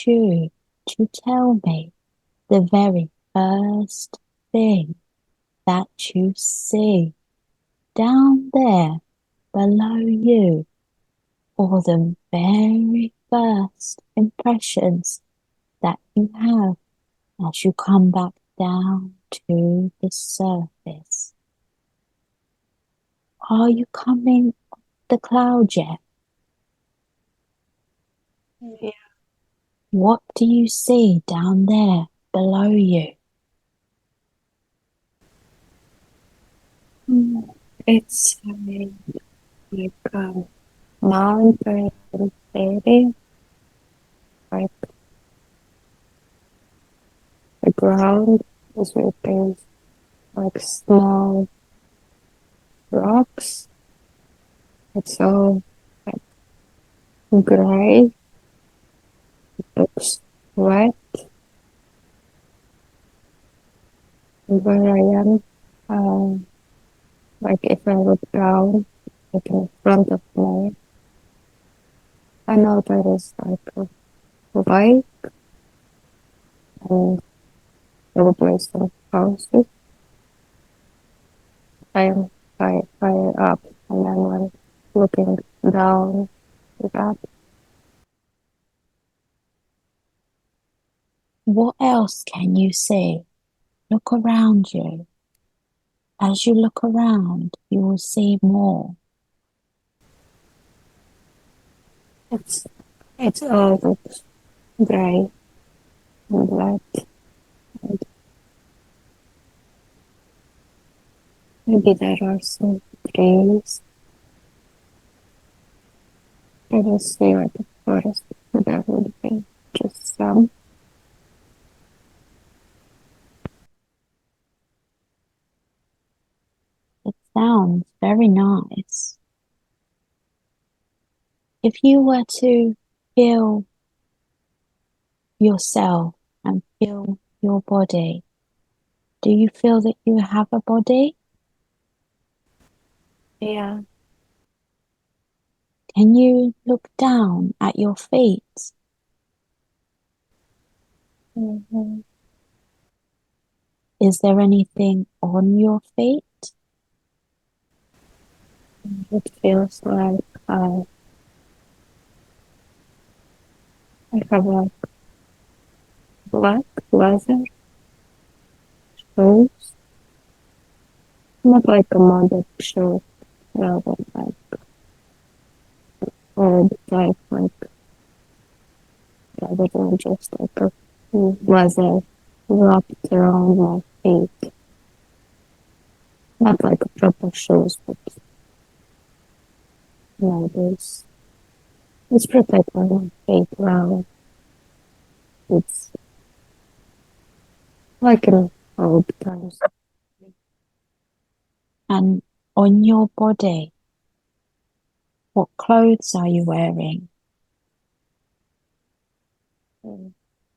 you to tell me the very first thing that you see down there below you, or the very first impressions that you have as you come back down to the surface. Are you coming off the cloud yet? Yeah. What do you see down there below you? Mm, It's like mountain area, like the ground is with these like small rocks. It's all like gray, looks wet. Where I am, like if I look down, like in front of me, I know there is like a lake and probably some houses. I am higher up, and then when looking down to that, What else can you see? Look around you. As you look around, you will see more. it's it's all looks gray and black, and maybe there are some trees. I don't see like a forest, but there would be just some. It sounds very nice. If you were to feel yourself and feel your body, do you feel that you have a body? Yeah. Can you look down at your feet? Mm-hmm. Is there anything on your feet? It feels like I have like black leather shoes, not like a modern shoe, rather like old type, like rather than just like a leather wrapped around my feet. Not like a proper shoes, but it's protecting my feet well. It's like in old times. And on your body, what clothes are you wearing? Mm.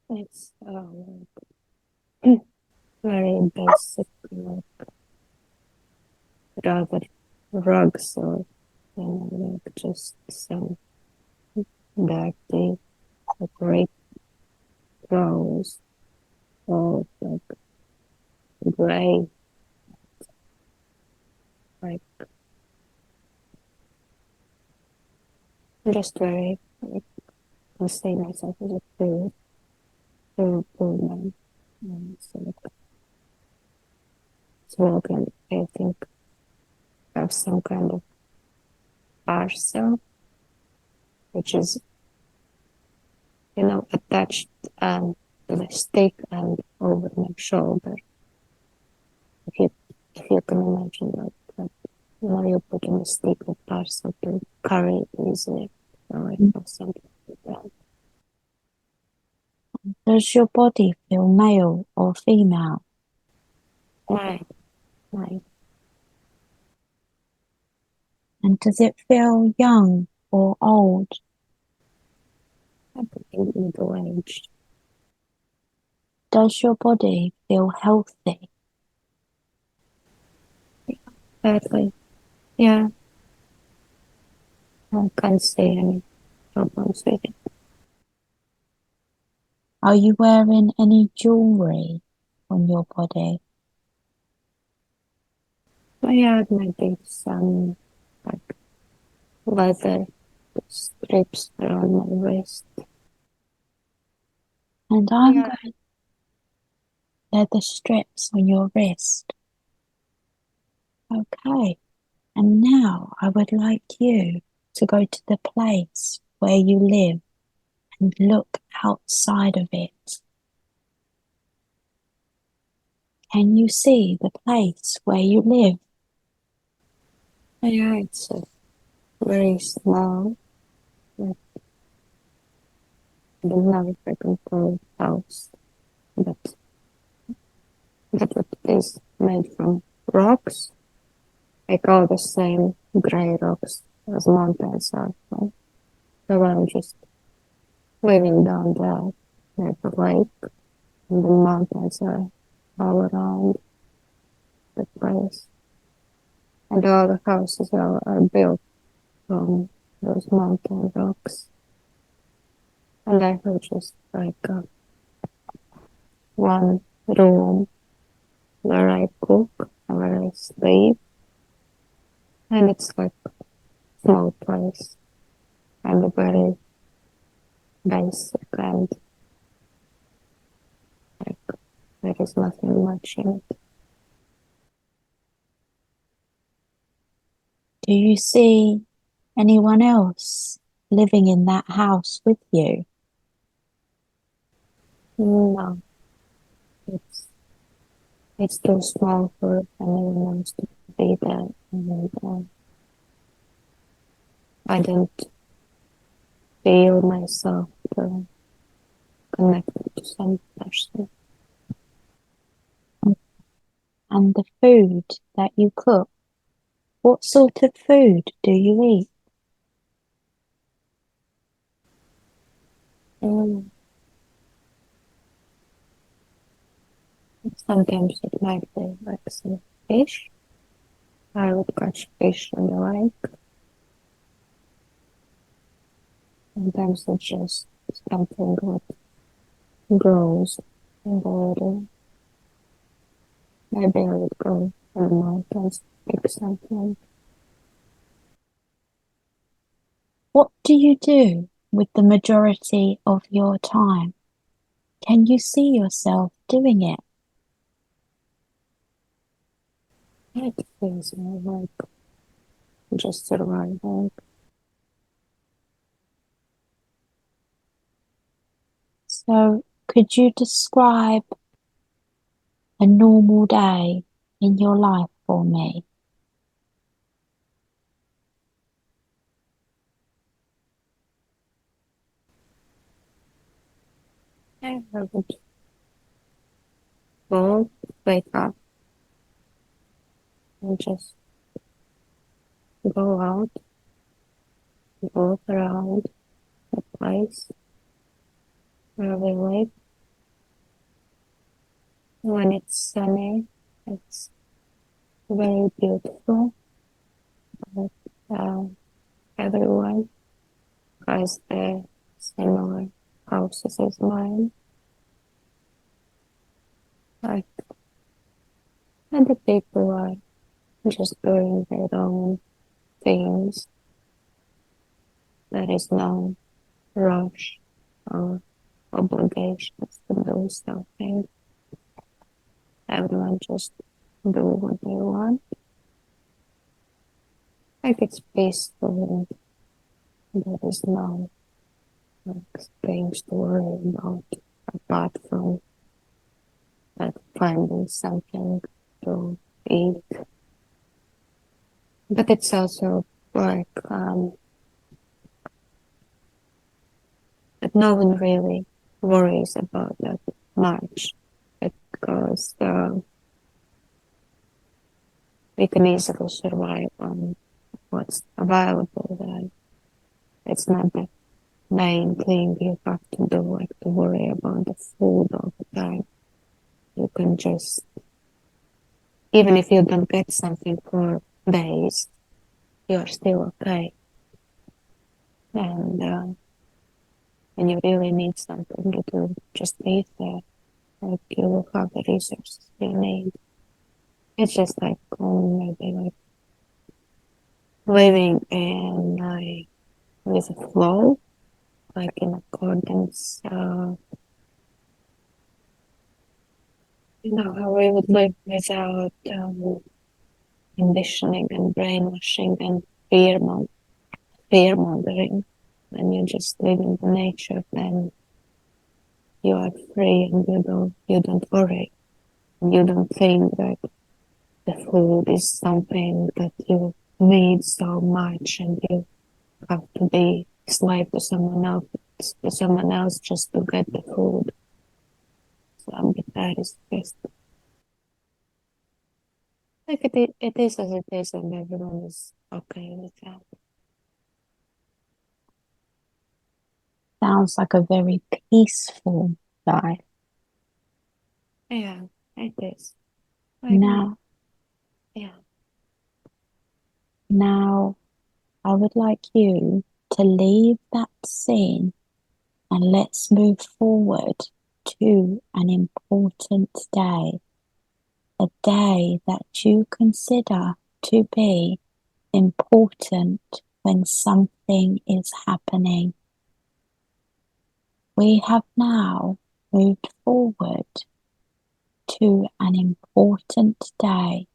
It's like very basic, like rather rugs or like just some dirty, like great clothes or like gray, like just very like I say myself as a poor man. So like, as well can I think have some kind of parcel which is attached to the stick and over my shoulder. If you if you can imagine that you put in a stick of parcel to carry it easily. So I have something like that. Does your body feel male or female? My my And does it feel young or old? I believe middle aged. Does your body feel healthy? Sadly, yeah, I can't see any problems with it. Are you wearing any jewelry on your body? I had maybe some like leather strips around my wrist. And I'm Yeah. going leather strips on your wrist. Okay. And now I would like you to go to the place where you live and look outside of it. Can you see the place where you live? Yeah, it's a very small, like, I don't know if I can call it house, but it is made from rocks. I call the same gray rocks as mountains are from. So I'm just living down there near the lake, and the mountains are all around the place. And all the houses are built from those mountain rocks. And I have just like one room where I cook and where I sleep. And it's like a small place and very basic and like there is nothing much in it. Do you see anyone else living in that house with you? No, it's it's too small for anyone else to be there. And I don't feel myself connected to some person. And the food that you cook, what sort of food do you eat? Mm, sometimes it might be like some fish. I would catch fish on the lake. Sometimes it's just something that grows in the water. Maybe I would go in the mountains, pick something. What do you do with the majority of your time? Can you see yourself doing it? It feels more like just survival. So, could you describe a normal day in your life for me? I would go, wake up, and just go out, walk around the place where we live. When it's sunny, it's very beautiful. But, uh, everyone has the similar houses as mine. Like, and the people are just doing their own things. There is no rush or obligations to do something. Everyone just do what they want. Like it's peaceful and there is no like things to worry about apart from like finding something to eat. But it's also like that no one really worries about that much because we can easily survive on what's available there. It's not the main thing you have to do, like to worry about the food all the time. You can just, even if you don't get something for days, you're still okay. And when you really need something, it will just be there. Like you will have the resources you need. It's just like maybe like living in like with a flow, like in accordance, how we would live without conditioning and brainwashing and fear mongering. When you just live in the nature, then you are free and you don't worry. You don't think that the food is something that you need so much and you have to be slave to someone else just to get the food. So but that is just like it is as it is, and everyone is okay with that. Sounds like a very peaceful life. Yeah, it is. I mean, Now, yeah. now I would like you to leave that scene and let's move forward to an important day, a day that you consider to be important when something is happening. We have now moved forward to an important day.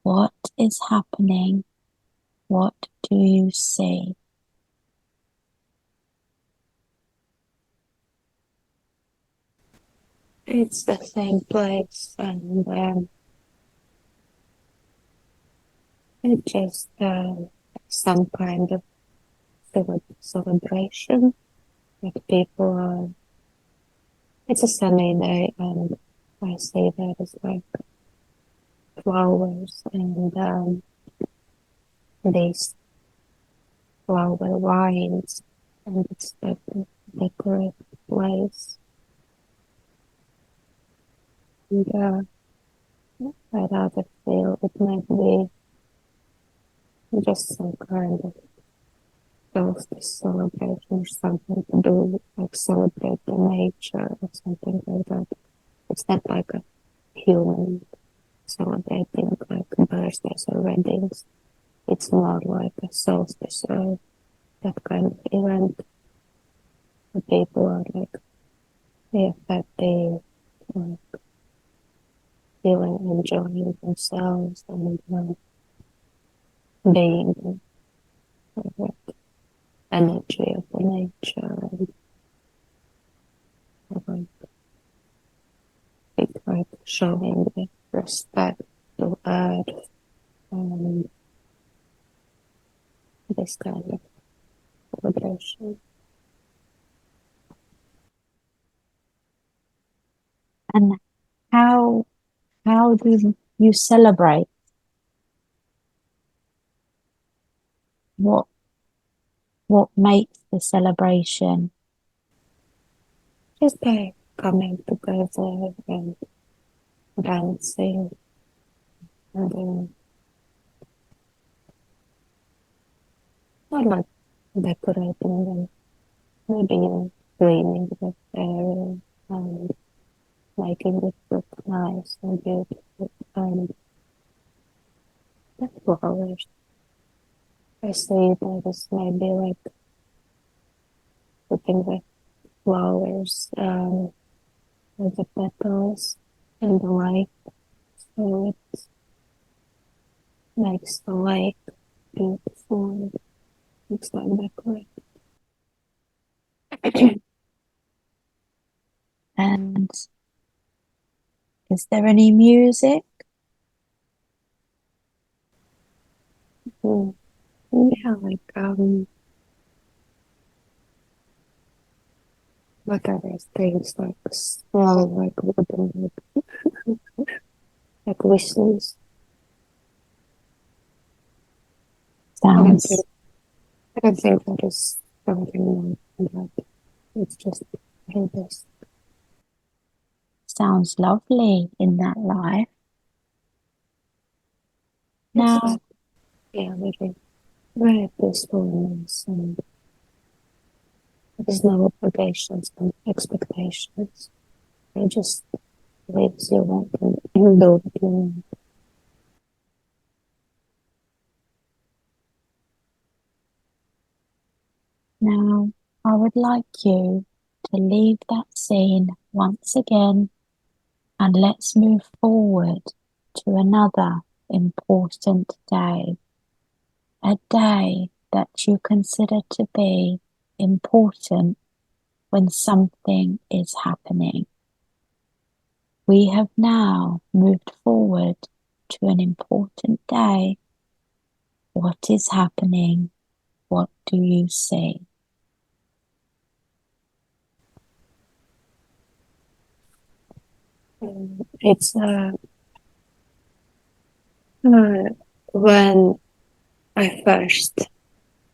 What is happening? What do you see? It's the same place, and it just some kind of celebration. Like people are. It's a sunny day, and I see that as like flowers and these flower wines, and it's like a decorate place. And I rather feel it might be just some kind of solstice celebration or something to do, like celebrate the nature or something like that. It's not like a human celebrating like birthdays or weddings. It's more like a solstice or that kind of event. The people are like they are happy, like feeling enjoying themselves and being like energy of the nature and like it's like showing the respect to earth and this kind of celebration. And how how do you celebrate? What what makes the celebration? Just by coming together and dancing and not like decorating them, maybe cleaning the area and making it look nice and beautiful and the flowers. I see that is maybe like putting the flowers with the petals in the light so it makes the lake beautiful. Looks like decorated. And is there any music? Mm. Yeah, like what other things like small like wooden like whistles. I don't think Sounds I don't think that is something more than that. It's just very basic. sounds lovely in that life. It's like Now, yeah, very peaceful and nice and There's no obligations and expectations. It just leaves you wanting and do what you want. Now, I would like you to leave that scene once again and let's move forward to another important day, a day that you consider to be important when something is happening. We have now moved forward to an important day. What is happening? What do you see? It's when I first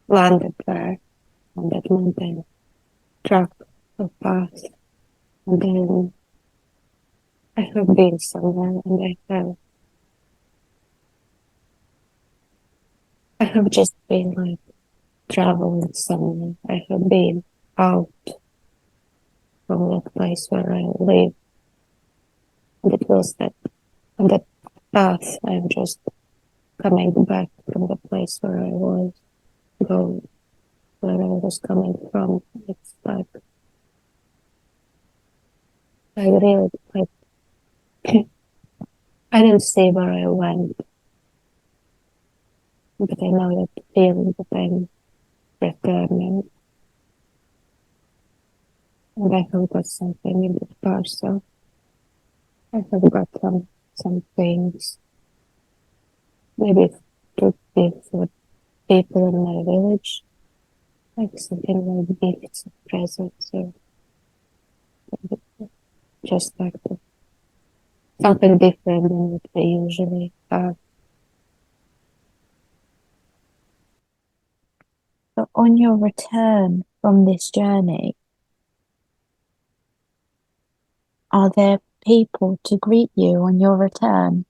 landed there on that mountain truck of path, and then I have been somewhere, and I have just been like traveling somewhere. I have been out from that place where I live, and it was that on that path. I'm just coming back from the place where I was going, where I was coming from. It's like I really like I didn't see where I went, but I know that feeling that I'm returning, and I have got something in the parcel. I have got some things, maybe to give for people in my village, like something like gifts, presents, or just like something different than what they usually have. So, on your return from this journey, are there people to greet you on your return?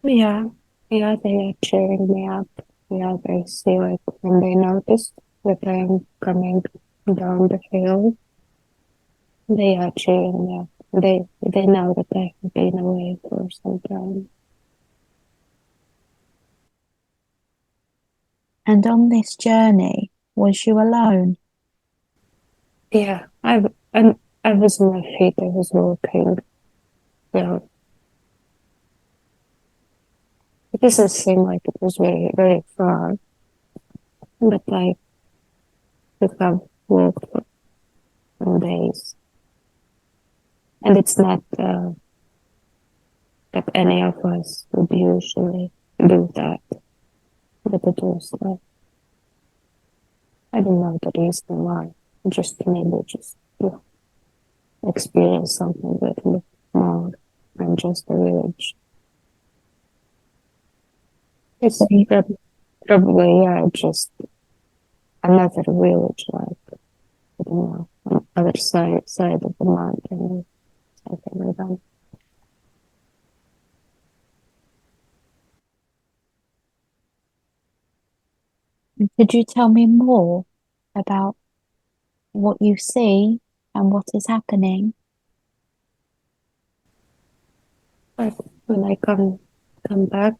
Yeah, yeah, they are cheering me up. Yeah, they see like when they notice that I'm coming down the hill, they are cheering me up. They know that I have been away for some time. And on this journey, was you alone? Yeah, I was on my feet. I was walking. Yeah, it doesn't seem like it was very far, but I could have walked for some days. And it's not that any of us would usually do that, but it was like I don't know the reason why. Just maybe just to experience something that looked more than just a village. So, It's probably yeah, just another village, like I don't know, on the other side of the mountain or something like that. could you tell me more about what you see and what is happening? But when I come back,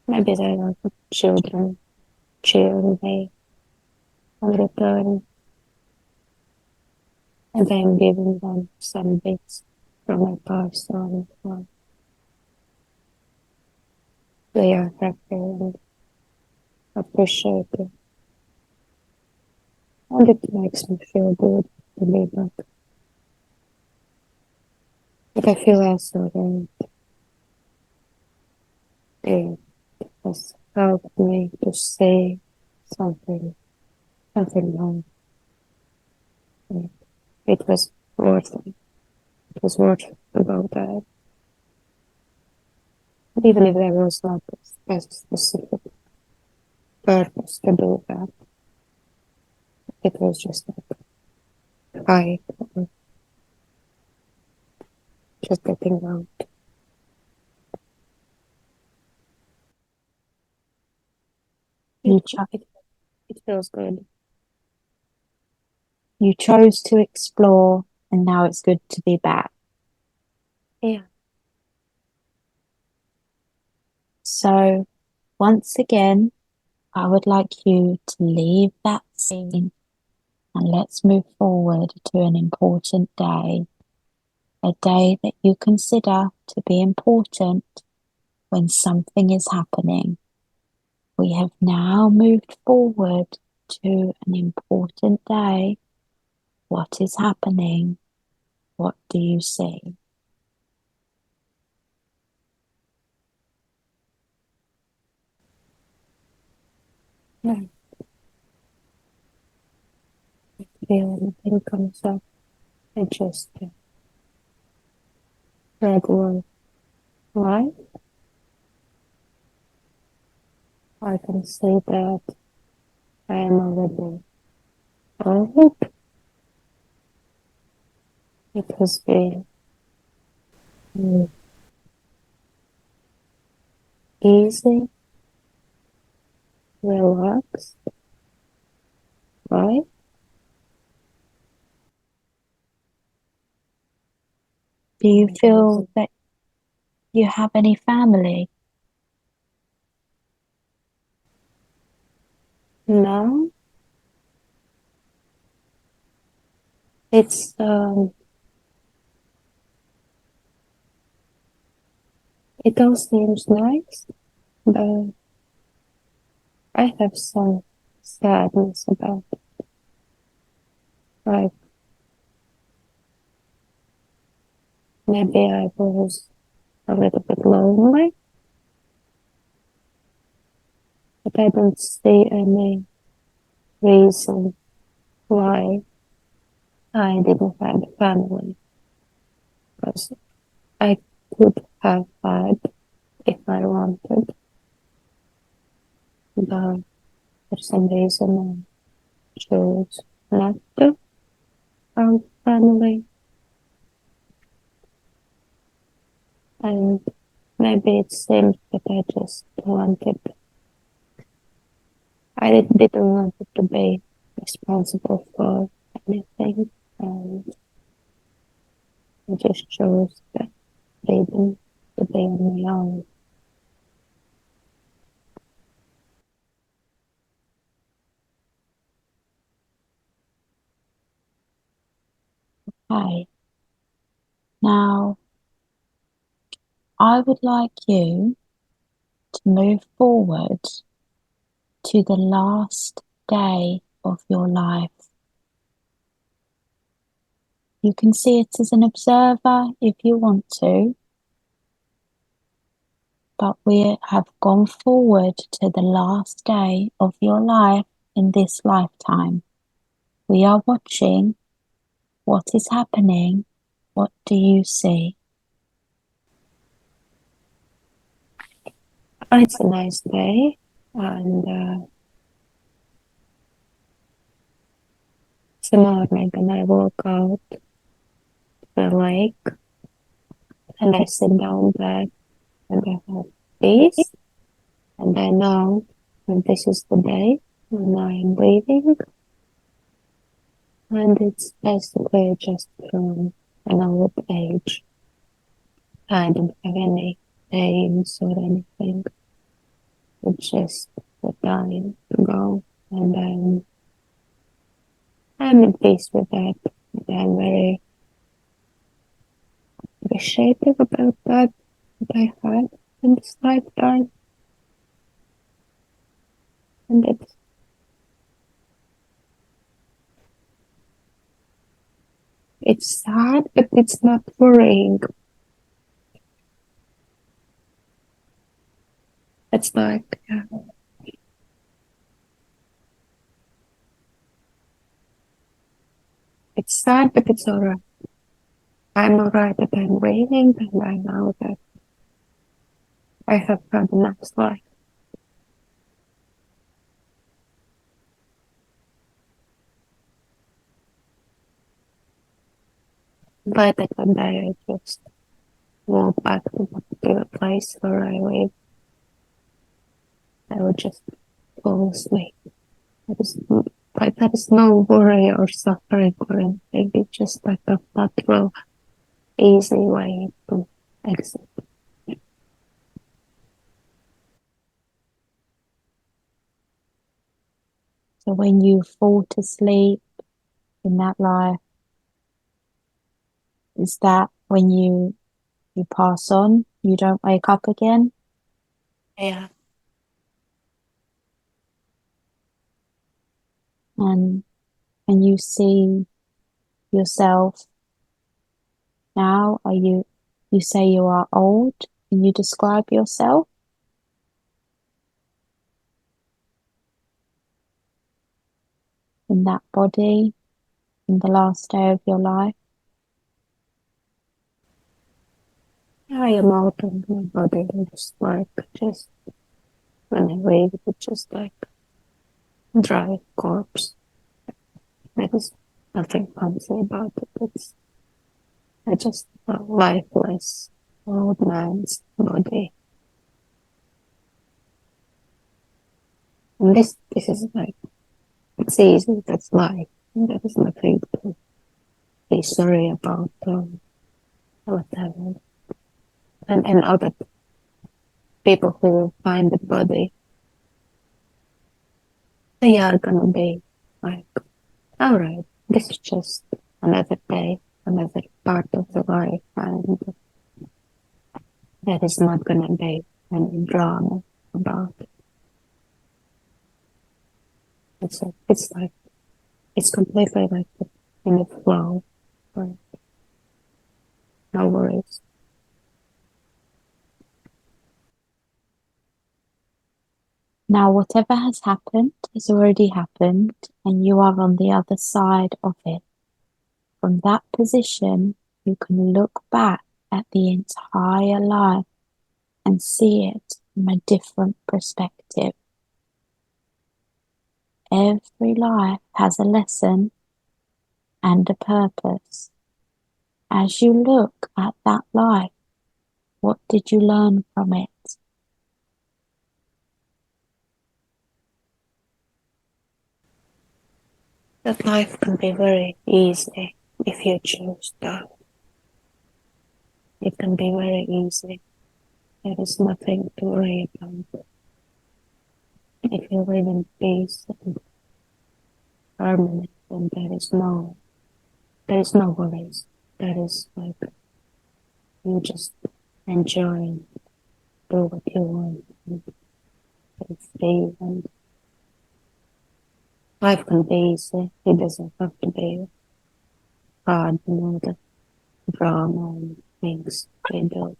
maybe there are children cheering me on return, and I'm giving them some bits from my parcel. Well, they are happy and appreciate it. And it makes me feel good to be back. But I feel also that it has helped me to say something, something more. It was worth it. It was worth about that. Even if there was not a specific purpose to do that, it was just like hike or just getting out. It You cho it it feels good. you chose to explore, and now it's good to be back. Yeah. So, once again, I would like you to leave that scene and let's move forward to an important day, a day that you consider to be important when something is happening. We have now moved forward to an important day. What is happening? What do you see? Yeah. Feel anything comes up. I just regular life. I can say that I am already old. It has been mm, easy, relaxed, right? Do you feel that you have any family? Now it's it all seems nice, but I have some sadness about it. Like maybe I was a little bit lonely, but I don't see any reason why I didn't have a family. Because I could have had if I wanted, but for some reason I chose not to have family. And maybe it seems that I just wanted, didn't want to be responsible for anything. And I just chose the freedom to be on my own. Okay. Now, I would like you to move forward to the last day of your life. You can see it as an observer if you want to, but we have gone forward to the last day of your life in this lifetime. We are watching what is happening. What do you see? It's a nice day, and it's a morning, and I walk out to the lake, and I sit down there, and I have peace, and I know that this is the day when I am leaving, and it's basically just from an old age. I don't have any aims or anything. It's just the time to go, and I'm in peace with that. And I'm very appreciative about that I had in this lifetime, and it's sad, but it's not worrying. It's like it's sad, but it's alright. I'm alright that I'm waiting, and I know that I have had the next life. But at one day I just walk back to the place where I live. I would just fall asleep. There is, like, there is no worry or suffering or anything. It's just like a natural, easy way to exit. So when you fall to sleep in that life, is that when you pass on, you don't wake up again? Yeah. And you see yourself now, you say you are old? Can you describe yourself in that body in the last day of your life? I am out of my body. Just like, just when I wake, it's just like dry corpse. There is nothing fancy about it. It's just a lifeless old man's body. And this is like, it's easy. That's life. There is nothing to be sorry about whatever. And other people who will find the body, they are gonna be like, all right, this is just another day, another part of the life, and there is not gonna be any drama about it. It's like it's completely like in the flow, like no worries. Now, whatever has happened has already happened, and you are on the other side of it. From that position, you can look back at the entire life and see it from a different perspective. Every life has a lesson and a purpose. As you look at that life, what did you learn from it? That life can be very easy if you choose that. It can be very easy. There is nothing to worry about. If you live in peace and harmony, then there is no worries. There is like you just enjoy and do what you want and be free, and life can be easy. It doesn't have to be hard, the drama and things we do.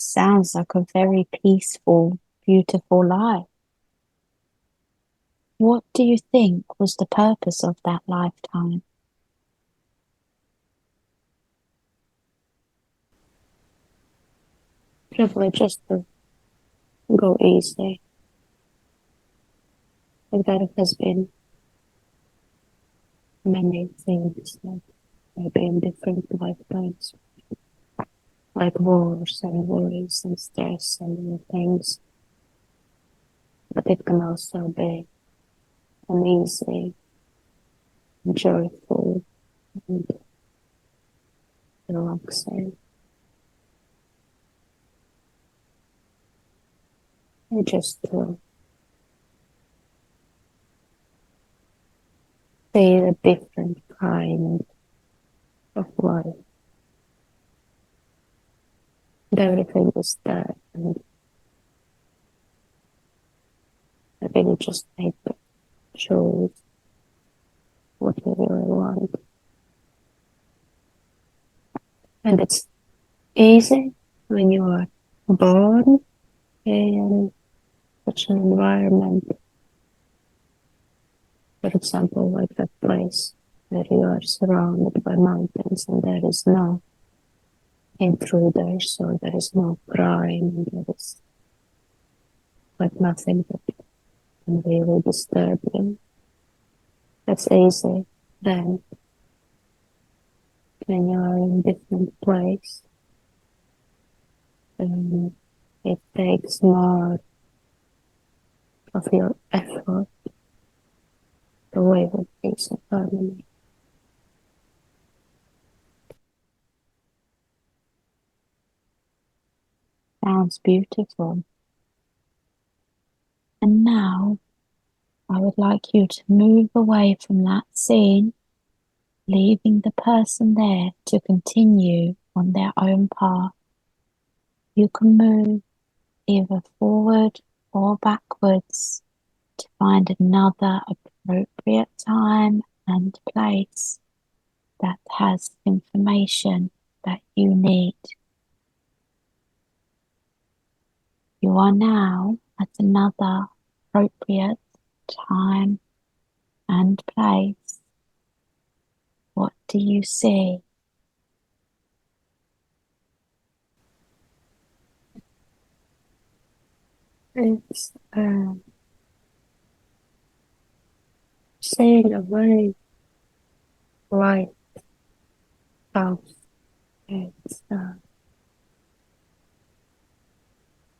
Sounds like a very peaceful, beautiful life. What do you think was the purpose of that lifetime? Probably just to go easy. Like there has been many things, like maybe in different lifetimes, like wars and worries and stress and things. But it can also be an easy, joyful, and relaxing. And just to feel a different kind of life. And everything is there, and I really just make the choice what you really want. And it's easy when you are born in such an environment. For example, like that place where you are surrounded by mountains and there is no intruders or there is no crime and there is like nothing that can really disturb you. That's easy. Then when you are in different place, um, it takes more of your effort to live with peace and harmony. Sounds beautiful. And now I would like you to move away from that scene, leaving the person there to continue on their own path. You can move either forward or backwards to find another appropriate time and place that has information that you need. You are now at another appropriate time and place. What do you see? It's saying a very light house. It's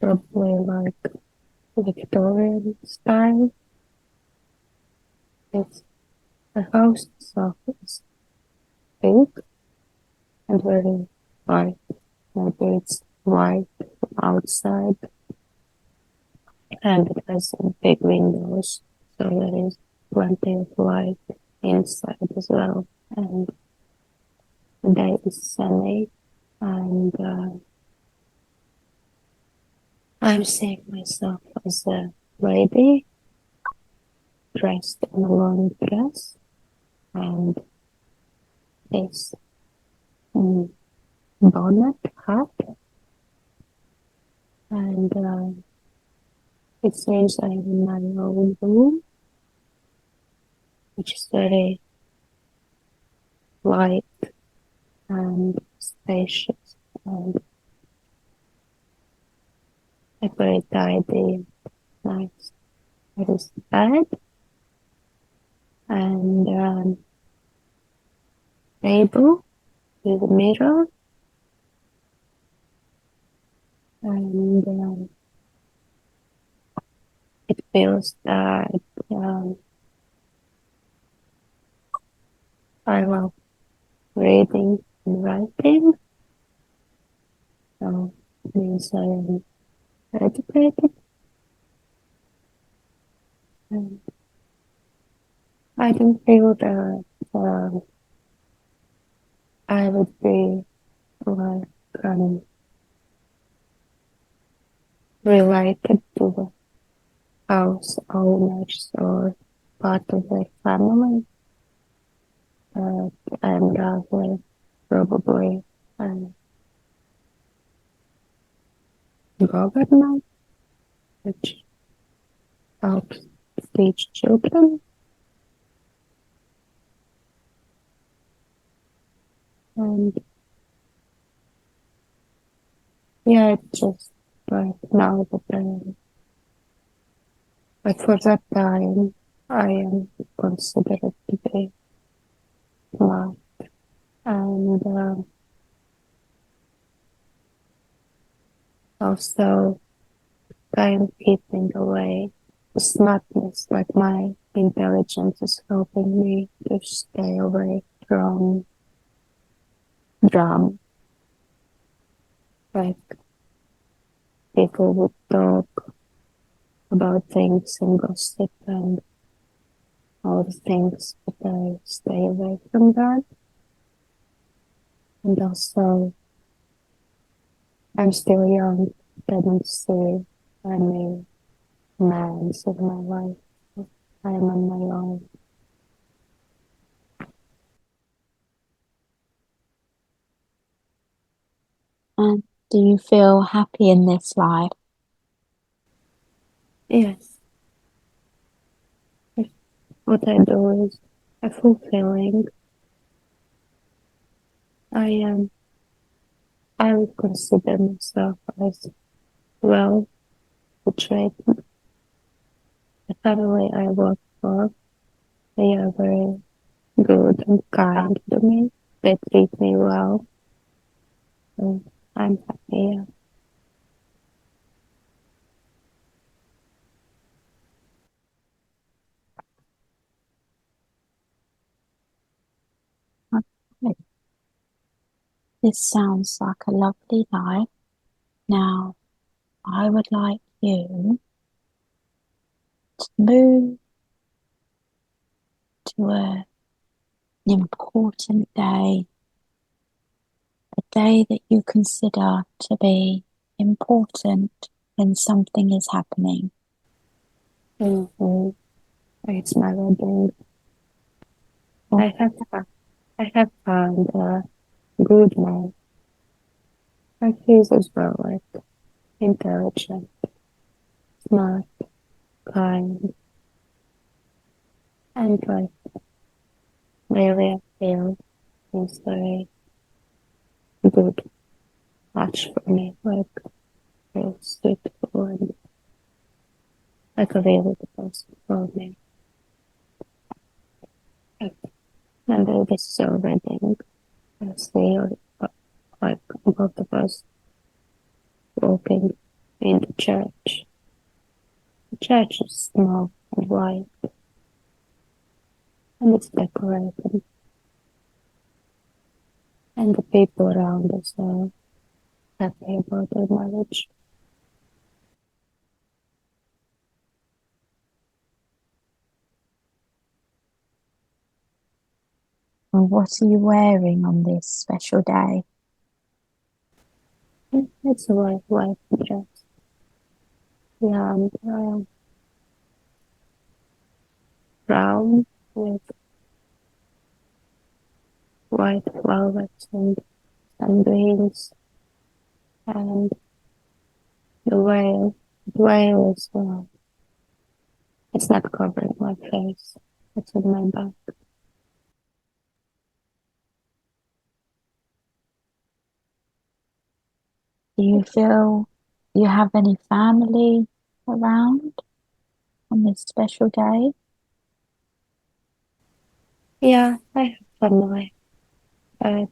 probably like Victorian style. It's the house itself is pink and very white. Maybe it's white outside and it has big windows, so there is plenty of light inside as well. And the day is sunny, and I'm seeing myself as a lady dressed in a long dress and this bonnet hat, and it seems I'm in my own room, which is very light and spacious and a very tidy, nice. There is a bed and table with a mirror and it feels that I love reading and writing, so it means I am educated and I don't feel that I would be like related to the house owners or part of their family. I'm rather probably a governor, which helps teach children. And yeah, it's just like now that like for that time, I am considered to be smart. And also kind of keeping away the smartness, like my intelligence is helping me to stay away from drama. Like people would talk about things and gossip and all the things, but I stay away from that. And also, I'm still young, I don't see any man in my life. I am on my own. And do you feel happy in this life? Yes, what I do is fulfilling. I I would consider myself as well situated. The family I work for, they are very good and kind to me. They treat me well. So I'm happy. Hey, this sounds like a lovely life. Now, I would like you to move to an important day, a day that you consider to be important when something is happening. Mhm. It's my wedding. Or I have found a good man. Like he's as well, like intelligent, smart, kind, and like really I feel he's very good match for me. Like real suitable and like a really good person for me. And this is our wedding. I see like both of us walking in the church. The church is small and wide, and it's decorated, and the people around us are happy about their marriage. what are you wearing on this special day? It's a white dress. Yeah, and brown with white velvet and greens, and the veil. The veil is it's not covering my face. It's on my back. Do you feel you have any family around on this special day? Yeah, I have family, but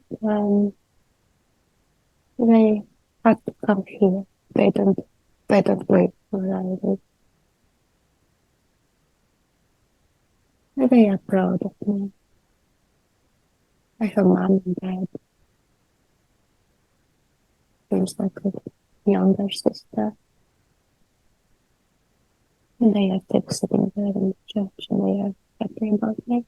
they had to come here. They don't they don't live where I live. They are proud of me. I have mom and dad. There's like a younger sister. And they are still sitting there in the church and they are happy about me.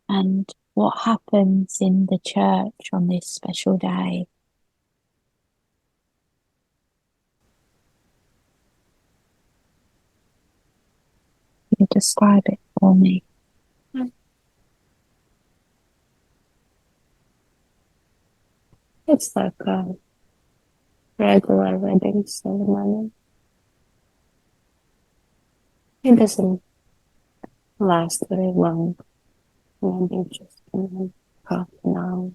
And what happens in the church on this special day? Can you describe it for me? It's like a regular wedding ceremony. It doesn't last very long, maybe just half an hour.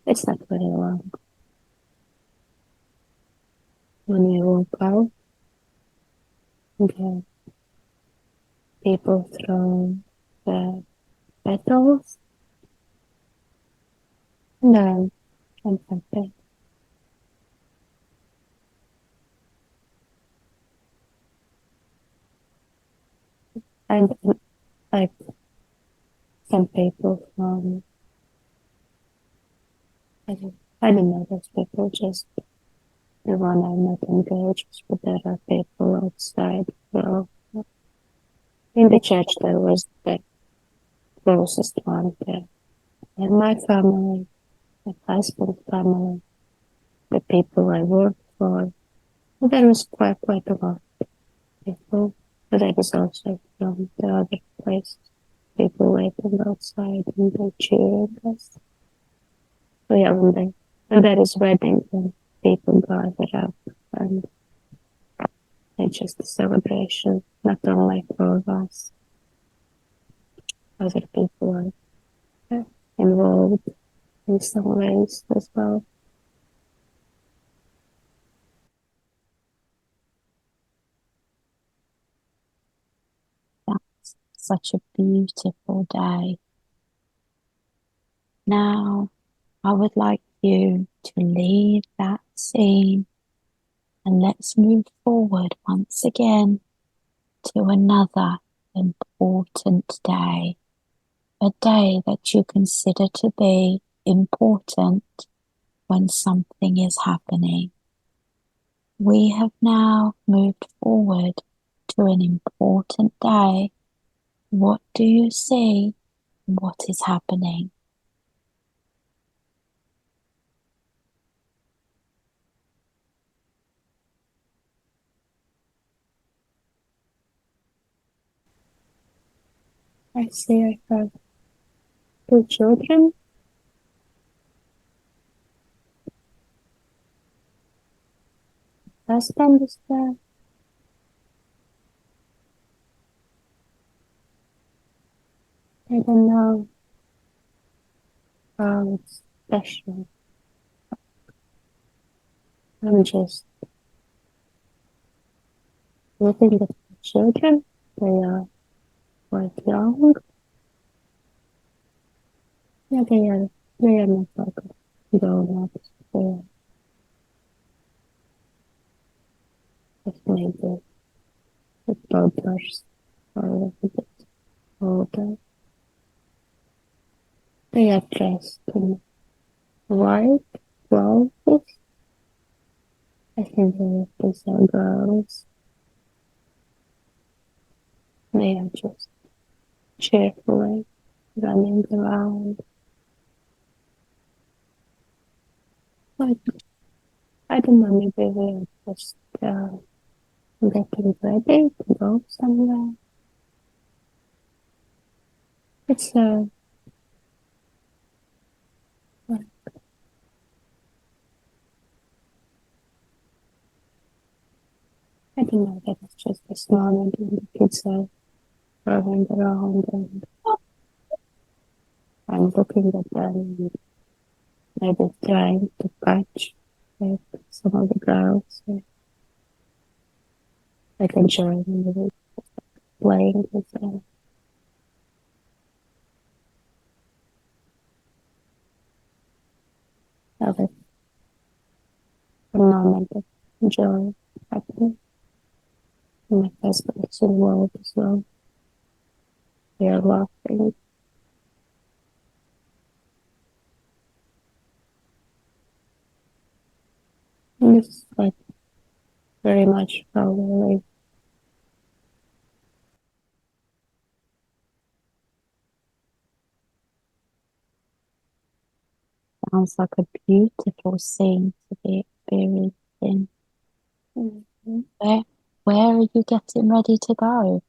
It's not very long. When we walk out, the people throw the petals and then I'm happy. And like some people from, I don't know those people, just the one I'm not engaged, but there are people outside. Well, in the church, there was the closest one there. And my family, my husband's family, the people I worked for, there was quite a lot of people. But there was also from the other places, people waiting outside and they cheering us. So yeah, when there is wedding, then people gather up and it's just a celebration, not only for us, other people are involved in some ways as well. That's such a beautiful day. Now, I would like you to leave that scene And let's move forward once again to another important day, a day that you consider to be important when something is happening. We have now moved forward to an important day. What do you see? What is happening? I see I have two children. Husband is there. I don't know how it's special. I'm just looking at the children. They are quite young. Yeah, they are not like grown-ups. They are just maybe the toddlers or a little bit older. They are dressed in white clothes. I think these are girls. They are just cheerfully running around. Like, I don't know, maybe we are just getting ready to go somewhere. It's like, I don't know, that it's just this moment when the kids are running around and I'm looking at them and maybe trying to catch like some of the girls, like enjoying the playing with them. Have a moment of joy happening. And my husband is involved as well. They are laughing. And this is like very much how we live. Sounds like a beautiful scene to be experiencing. Mm-hmm. Where are you getting ready to go?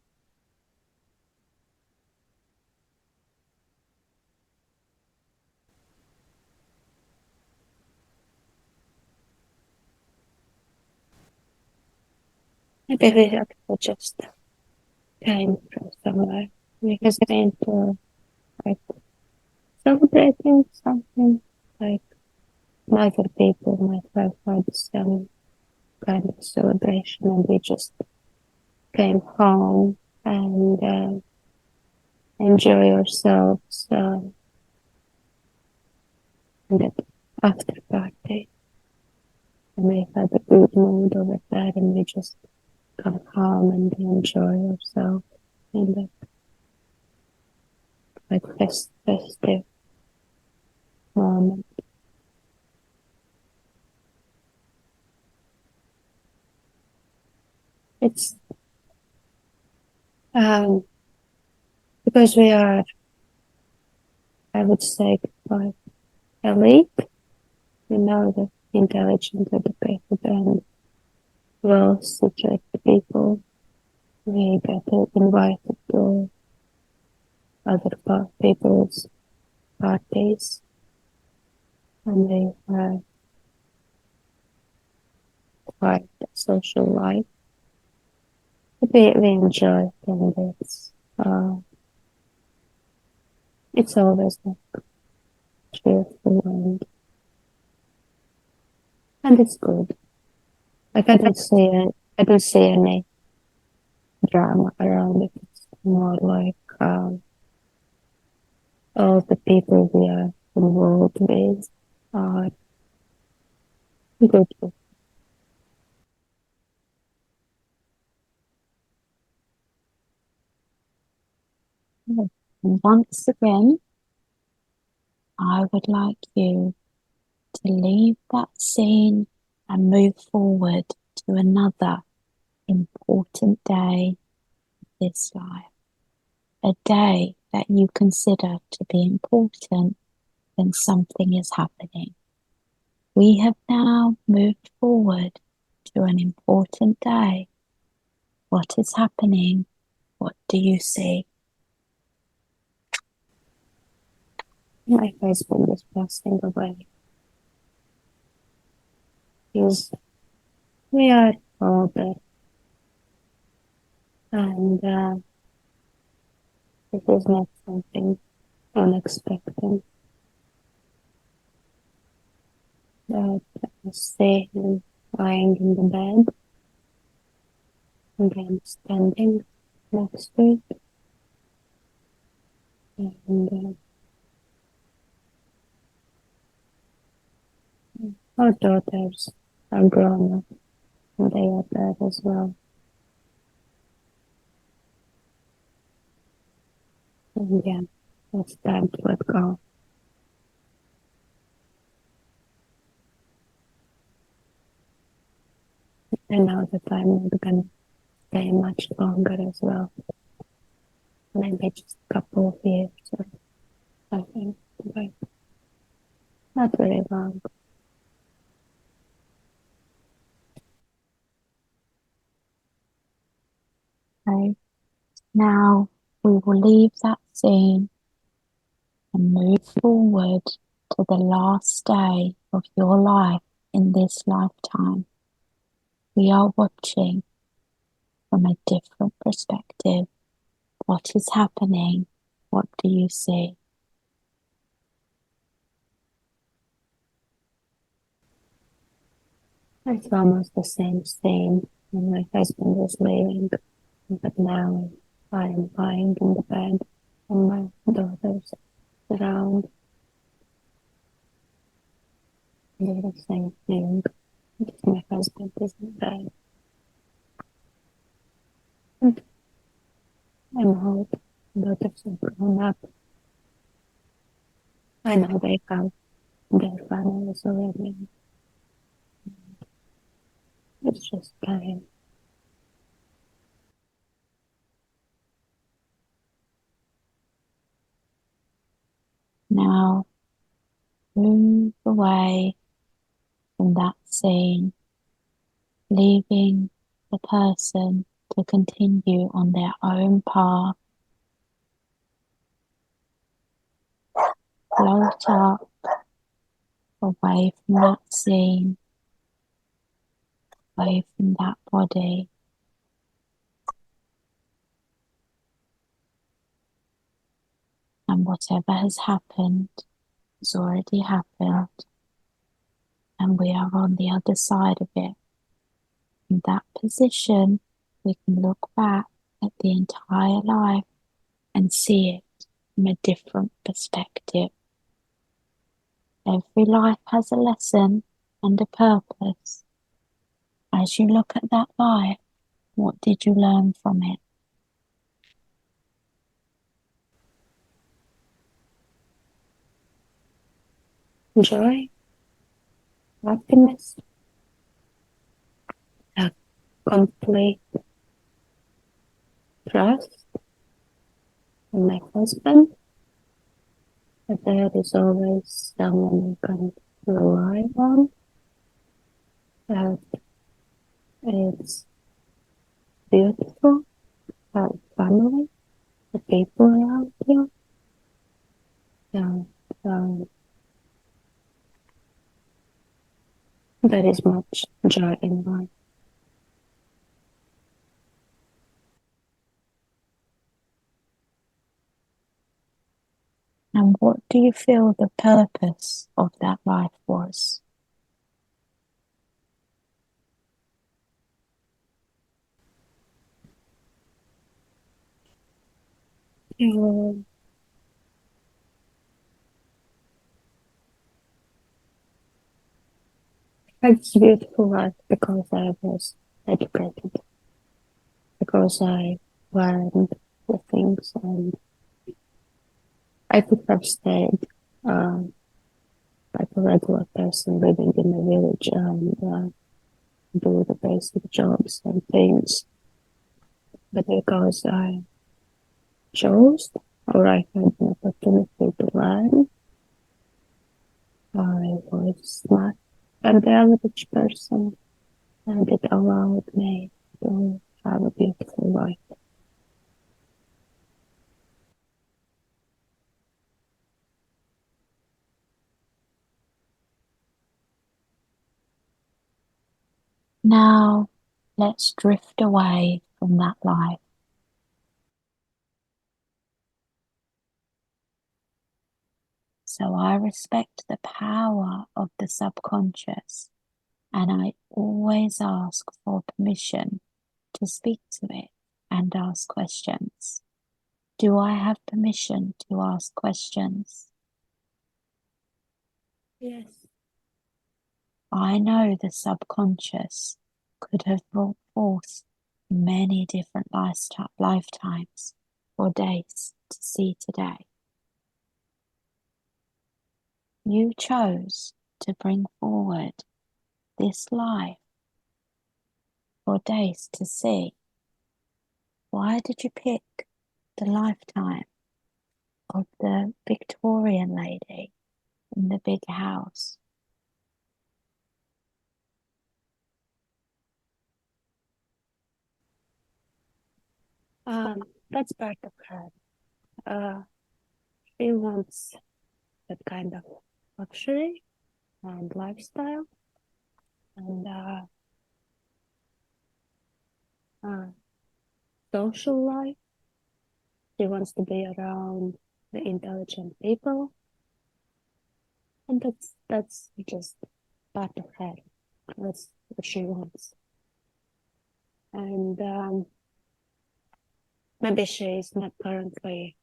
Maybe we have to just came from somewhere. We have been to like celebrating something like other people might have had some kind of celebration and we just came home and enjoy ourselves in that after party. And we had a good mood over there and we just come home and enjoy ourselves in that like festive moment. It's um, because we are, I would say, quite elite. We know the intelligent, educated, and well-situated people. We get invited to other people's parties, and they have quite a social life. But we enjoy it, and it's always like cheerful and it's good. Like I don't see any drama around it. It's more like all the people we are involved with are good. And once again, I would like you to leave that scene and move forward to another important day of this life, a day that you consider to be important when something is happening. We have now moved forward to an important day. What is happening? What do you see? My husband is passing away. He's, we are older, and it is not something unexpected. That I see him lying in the bed, and I'm standing next to it, and our daughters are grown up, and they are there as well. And yeah, it's time to let go. I know that I'm not gonna stay much longer as well. Maybe just a couple of years or something, but not very long. Okay. Now we will leave that scene and move forward to the last day of your life in this lifetime. We are watching from a different perspective. What is happening? What do you see? It's almost the same scene when my husband was leaving, but now I am lying in the bed and my daughters around. Do the same thing. Just my husband is in bed. And I'm old. Daughters are grown up. I know they have their families already. It's just time. Now move away from that scene, leaving the person to continue on their own path. Float up away from that scene, away from that body. And whatever has happened has already happened, and we are on the other side of it. In that position, we can look back at the entire life and see it from a different perspective. Every life has a lesson and a purpose. As you look at that life, what did you learn from it? Joy, happiness, a complete trust in my husband. That there is always someone you can rely on. That it's beautiful, family, the people around you. And there is much joy in life. And what do you feel the purpose of that life was? You It's beautiful life because I was educated, because I learned the things and I could have stayed um, like a regular person living in the village and do the basic jobs and things. But because I chose or I had an opportunity to learn, I was not an average person and it allowed me to have a beautiful life. Now, let's drift away from that life. So I respect the power of the subconscious, and I always ask for permission to speak to it and ask questions. Do I have permission to ask questions? Yes. I know the subconscious could have brought forth many different lifetimes or days to see today. You chose to bring forward this life for days to see. Why did you pick the lifetime of the Victorian lady in the big house? That's part of her. She wants that kind of luxury and lifestyle and uh, social life. She wants to be around the intelligent people, and that's just part of her. That's what she wants, and maybe she is not currently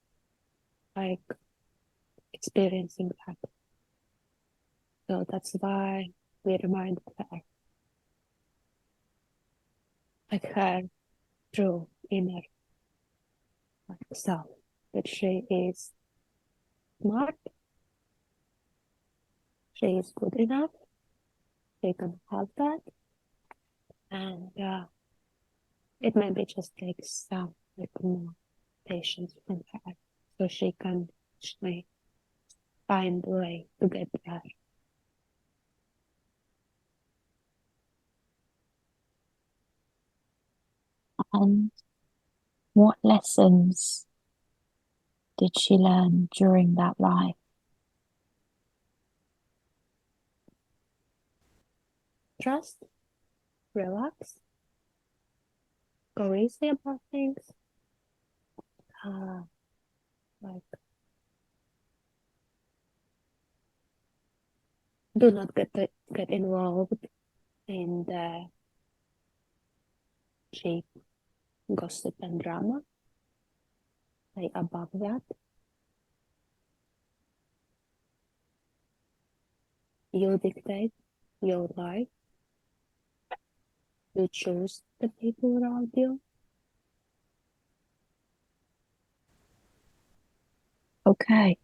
like experiencing that. So that's why we remind her, like her true inner self, that she is smart, she is good enough, she can have that, and it maybe just takes some like more patience from her, so she can actually find a way to get there. And what lessons did she learn during that life? Trust, relax, go easy about things. Uh, like do not get involved in the cheap gossip and drama. Stay above that. You dictate your life. You choose the people around you. Okay.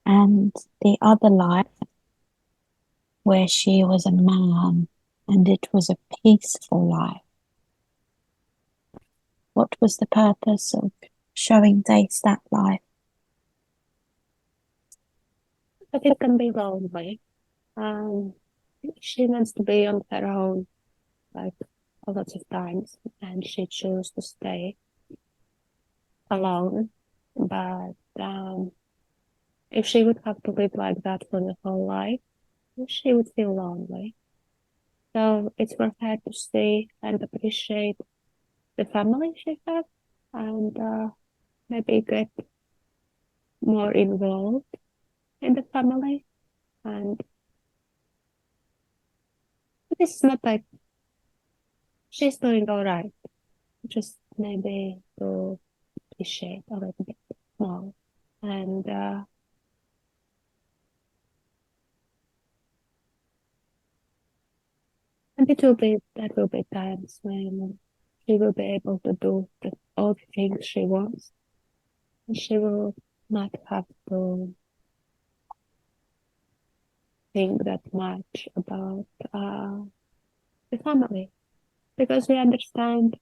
And the other life where she was a man and it was a peaceful life. What was the purpose of showing Dace that life? But it can be lonely. Um, she wants to be on her own, like a lot of times, and she chose to stay alone. But if she would have to live like that for the whole life, she would feel lonely. So it's for her to stay and appreciate the family she has and maybe get more involved in the family. And it's not like she's doing all right, just maybe to appreciate a little bit more. And and it will be that will be times when she will be able to do all the things she wants. And she will not have to think that much about the family because we understand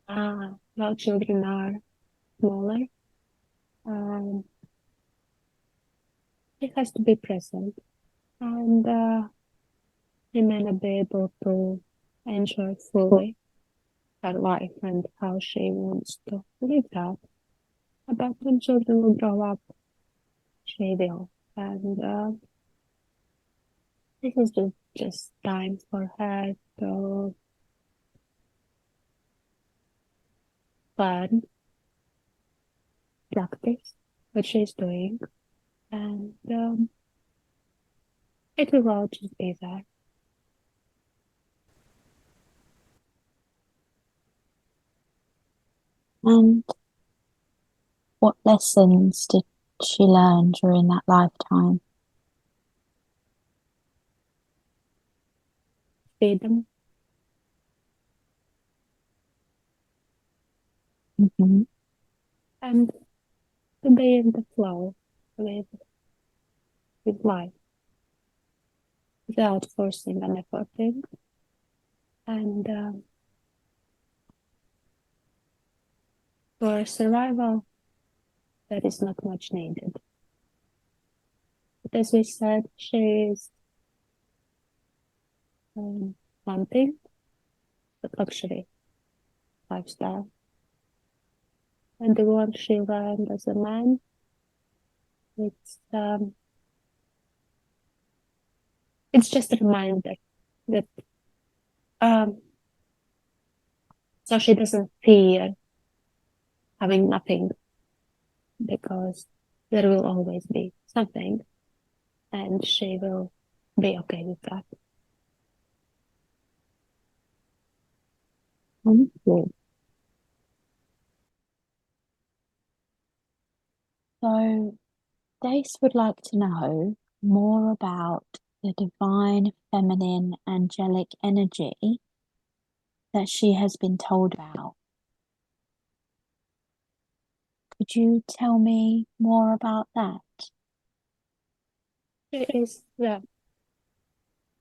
while children are smaller, um, it has to be present and he may not be able to enjoy fully her life and how she wants to live that. But when children will grow up, she will. And this is just time for her to learn, practice what she's doing, and it will all just be there. And what lessons did she learn during that lifetime? Freedom Hmm. and to be in the flow with, with life without forcing an effort in. And for survival, that is not much needed. But as we said, she is wanting the luxury lifestyle. And the one she learned as a man, it's it's just a reminder that um, so she doesn't fear having nothing because there will always be something, and she will be okay with that. Thank you. So, Dace would like to know more about the divine feminine angelic energy that she has been told about. Could you tell me more about that? She is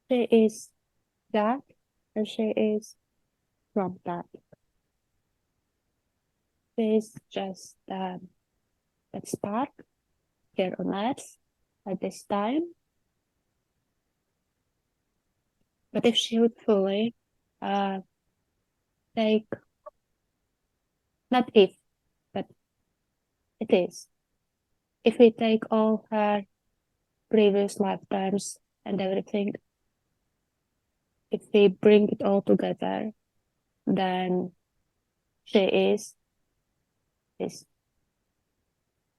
she is that, and she is from that. She is just that spark here on Earth at this time. But if she would fully uh, take, not if, but it is, if we take all her previous lifetimes and everything, if we bring it all together, then she is this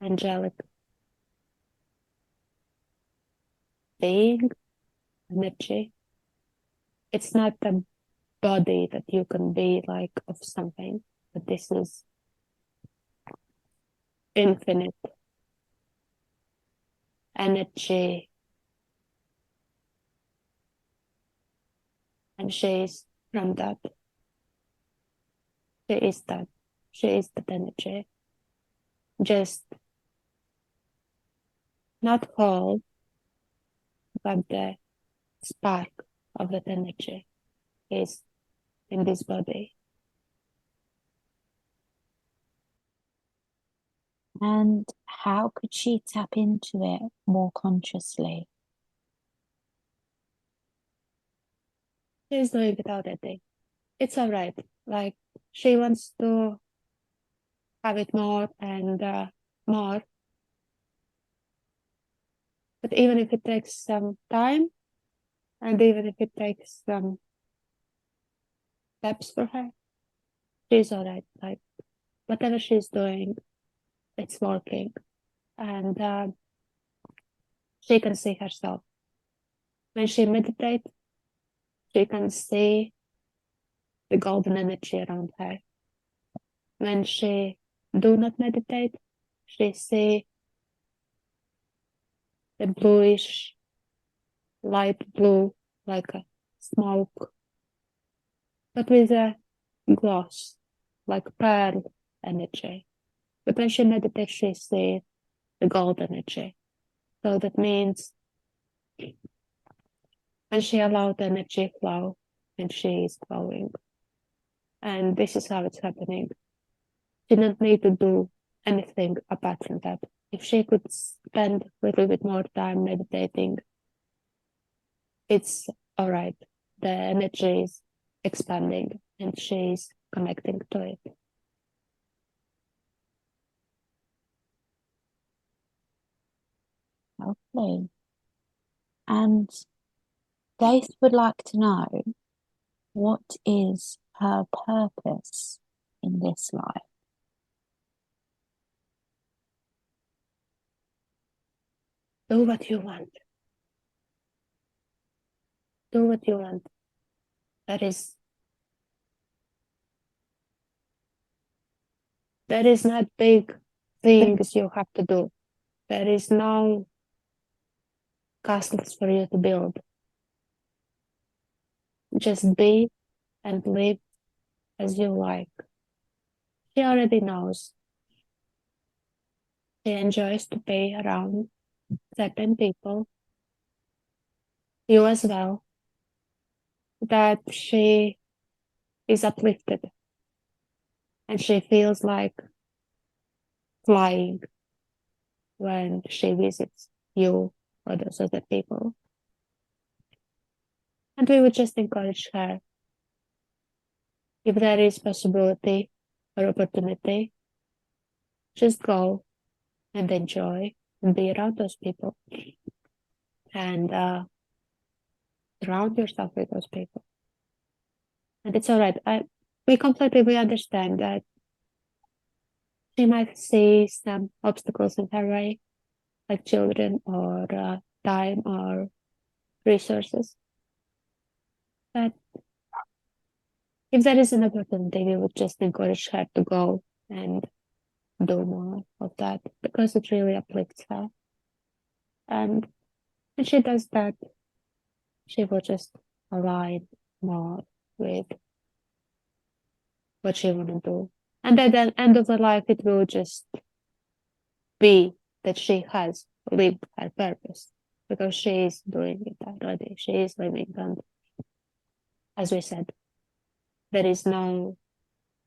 angelic being, energy. It's not a body that you can be like of something, but this is infinite energy, and she is from that. She is that. She is that energy. Just not whole, but the spark of that energy is in this body. And how could she tap into it more consciously? She is doing without anything. It's all right. Like she wants to have it more and more, but even if it takes some time, and even if it takes some steps for her, she's all right. Like whatever she's doing, it's working, and she can see herself when she meditates. She can see the golden energy around her. When she do not meditate, she see the bluish, light blue, like a smoke, but with a gloss, like pearl energy, But when she meditates, she sees the gold energy. So that means when she allowed the energy flow, and she is glowing. And this is how it's happening. She didn't need to do anything apart from that. If she could spend a little bit more time meditating, it's all right. The energy is expanding and she's connecting to it. Lovely. And Dace would like to know, what is her purpose in this life? Do what you want. Do what you want. That is not big things you have to do. There is no castles for you to build. Just be and live as you like. She already knows. She enjoys to be around certain people, you as well, that she is uplifted and she feels like flying when she visits you or those other people. And we would just encourage her, if there is possibility or opportunity, just go and enjoy and be around those people and surround yourself with those people. And it's all right. We understand that she might see some obstacles in her way, like children or time or resources. But if there is an opportunity, we would just encourage her to go and do more of that because it really uplifts her. And when she does that, she will just align more with what she want to do. And at the end of her life, it will just be that she has lived her purpose because she is doing it already. She is living. And as we said, there is no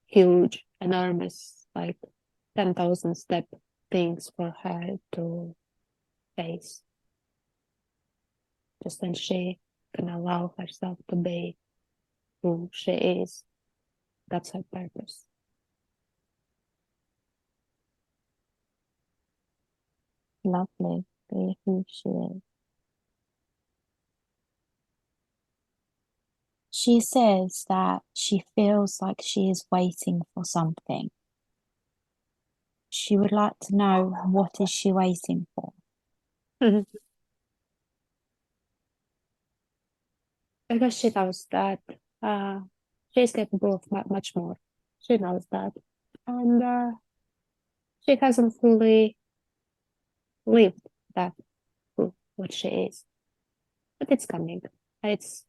huge, enormous, like 10,000 step things for her to face. Just when she can allow herself to be who she is, that's her purpose. Lovely. Be who she is. She says that she feels like she is waiting for something. She would like to know, what is she waiting for? Because she knows that she is capable of much more. She knows that. And she hasn't fully lived that, what she is. But it's coming. It's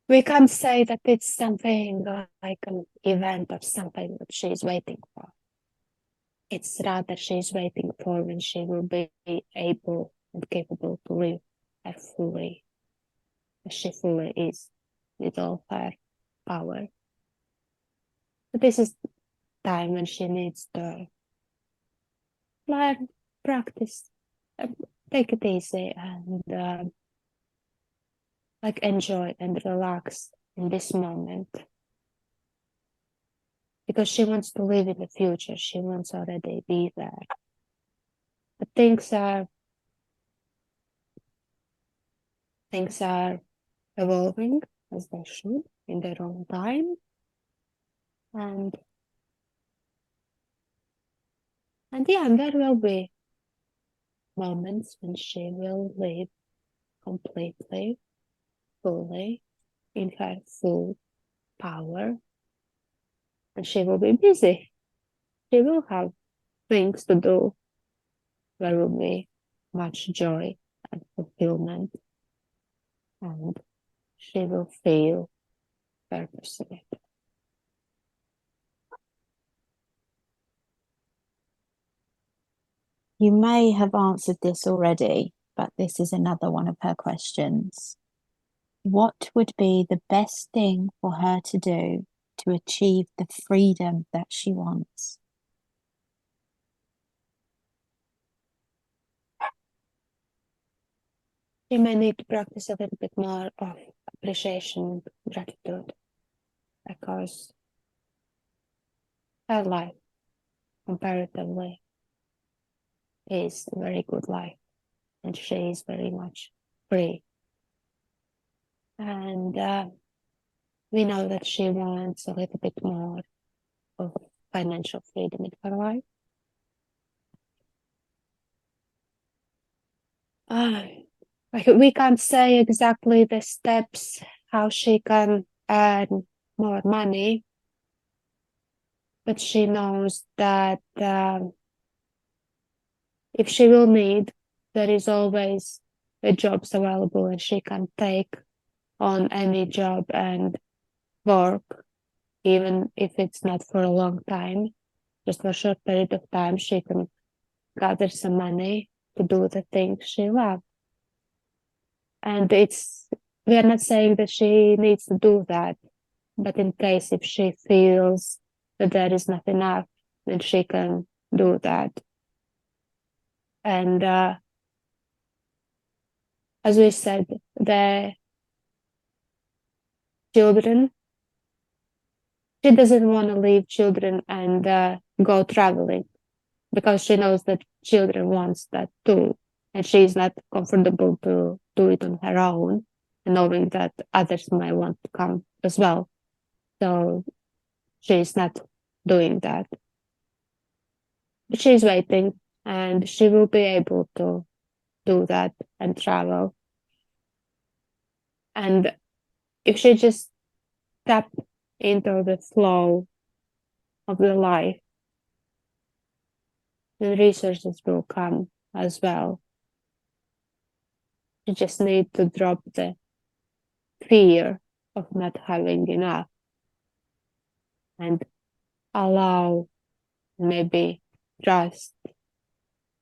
We can't say that it's something like an event or something that she's waiting for. It's rather she's waiting for when she will be able and capable to live fully, as she fully is, with all her power. But this is time when she needs to learn, practice, take it easy, and like enjoy and relax in this moment. Because she wants to live in the future. She wants already be there. But things are evolving as they should in their own time. And yeah, there will be moments when she will live completely, fully, in her full power. And she will be busy. She will have things to do. There will be much joy and fulfillment. And she will feel purpose in it. You may have answered this already, but this is another one of her questions. What would be the best thing for her to do to achieve the freedom that she wants? She may need to practice a little bit more of appreciation, gratitude, because her life, comparatively, is a very good life, and she is very much free. And we know that she wants a little bit more of financial freedom in her life. Like we can't say exactly the steps how she can earn more money, but she knows that if she will need, there is always the jobs available, and she can take on any job and work, even if it's not for a long time, just for a short period of time. She can gather some money to do the things she loves. And we are not saying that she needs to do that, but in case if she feels that there is not enough, then she can do that. And as we said, the children, she doesn't want to leave children and go traveling, because she knows that children wants that too, and she's not comfortable to do it on her own, and knowing that others might want to come as well. So she's not doing that. But she's waiting, and she will be able to do that and travel. And if she just tap into the flow of the life, then resources will come as well. You just need to drop the fear of not having enough and allow, maybe trust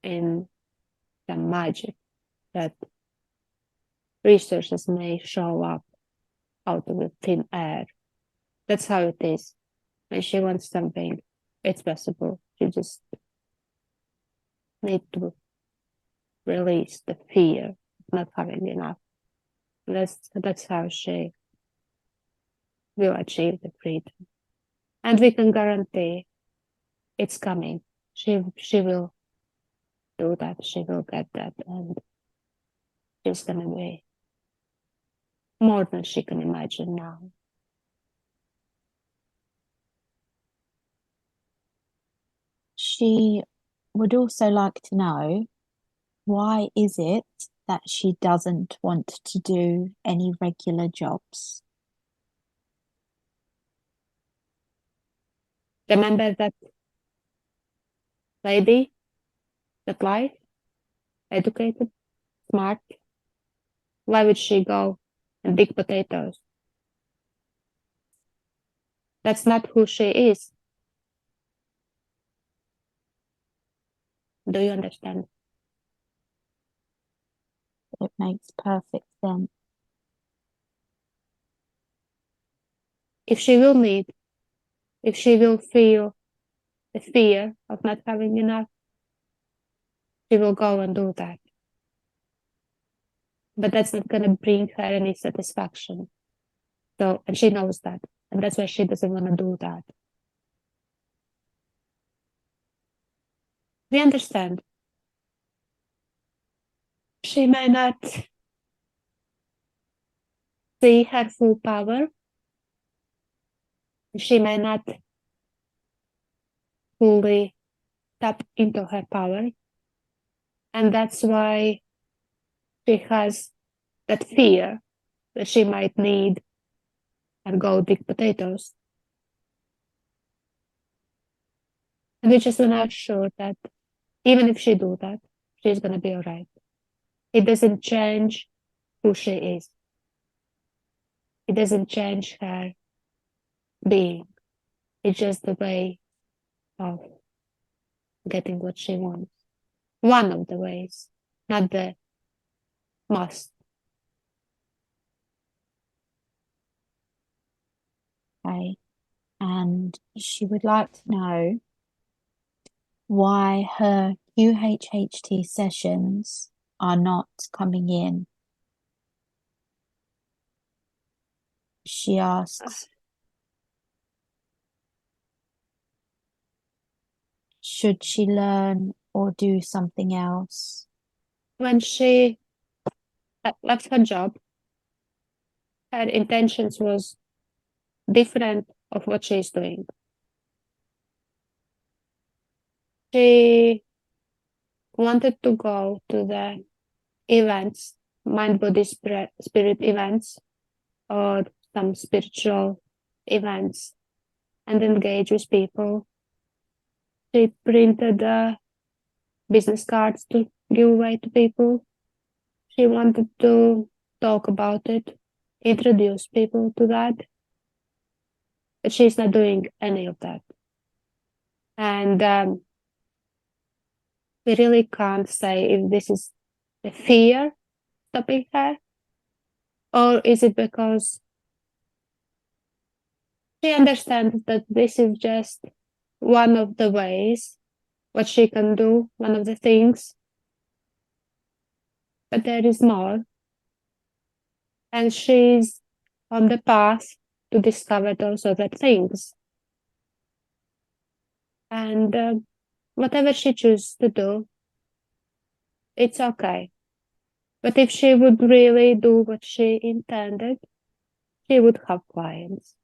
in the magic that resources may show up out of the thin air. That's how it is. When she wants something, it's possible. You just need to release the fear of not having enough. That's how she will achieve the freedom. And we can guarantee it's coming. She will do that. She will get that, and she's gonna be more than she can imagine now. She would also like to know, why is it that she doesn't want to do any regular jobs? Remember that lady, that life, educated, smart. Why would she go and dig potatoes? That's not who she is. Do you understand? It makes perfect sense. If she will need, if she will feel the fear of not having enough, she will go and do that. But that's not going to bring her any satisfaction. So, and she knows that. And that's why she doesn't want to do that. We understand. She may not see her full power. She may not fully tap into her power. And that's why she has that fear that she might need and go dig potatoes. And we just want to assure that even if she do that, she's going to be all right. It doesn't change who she is. It doesn't change her being. It's just the way of getting what she wants. One of the ways, not the most. Okay. And she would like to know why her QHHT sessions are not coming in. She asks, should she learn or do something else? When she left her job, her intentions was different of what she's doing. She wanted to go to the events, mind, body, spirit events, or some spiritual events, and engage with people. She printed business cards to give away to people. She wanted to talk about it, introduce people to that, but she's not doing any of that. And we really can't say if this is the fear stopping her, or is it because she understands that this is just one of the ways what she can do, one of the things, but there is more. And she's on the path to discover those other things. And whatever she chooses to do, it's okay. But if she would really do what she intended, she would have clients.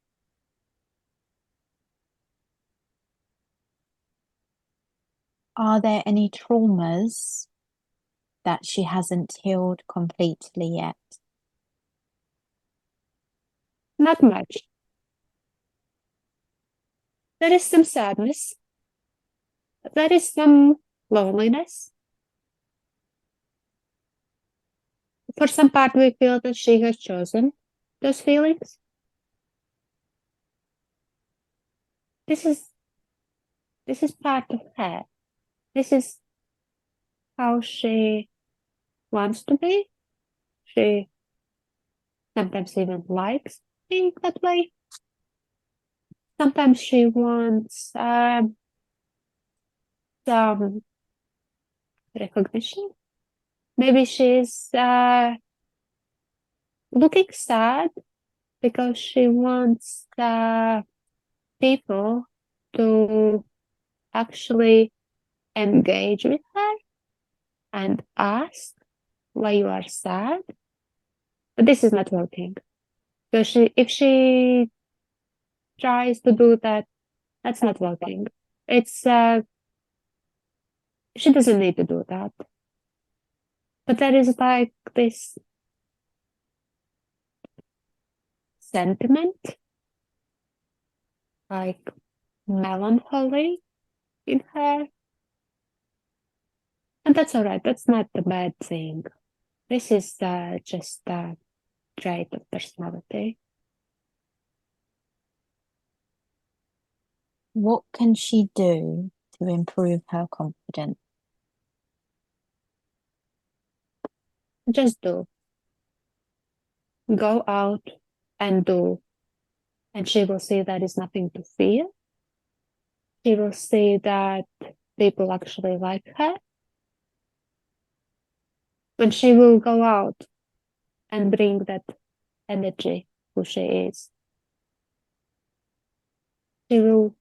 Are there any traumas that she hasn't healed completely yet? Not much. There is some sadness. There is some loneliness. For some part, we feel that she has chosen those feelings. This is this is part of her. This is how she wants to be. She sometimes even likes being that way. Sometimes she wants some recognition. Maybe she's looking sad because she wants people to actually engage with her and ask why you are sad. But this is not working. So if she tries to do that, that's not working. It's she doesn't need to do that. But there is like this sentiment, like melancholy in her. And that's all right. That's not the bad thing. This is just a trait of personality. What can she do to improve her confidence? Just do. Go out and do. And she will see that is nothing to fear. She will see that people actually like her. When she will go out and bring that energy, who she is, she will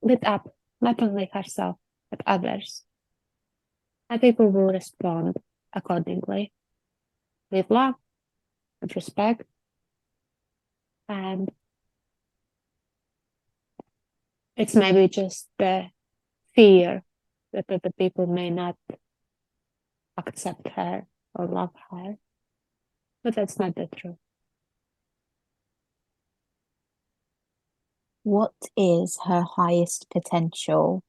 lit up not only herself, but others. And people will respond accordingly with love and respect. And it's maybe just the fear that other people may not accept her or love her. But that's not the truth. What is her highest potential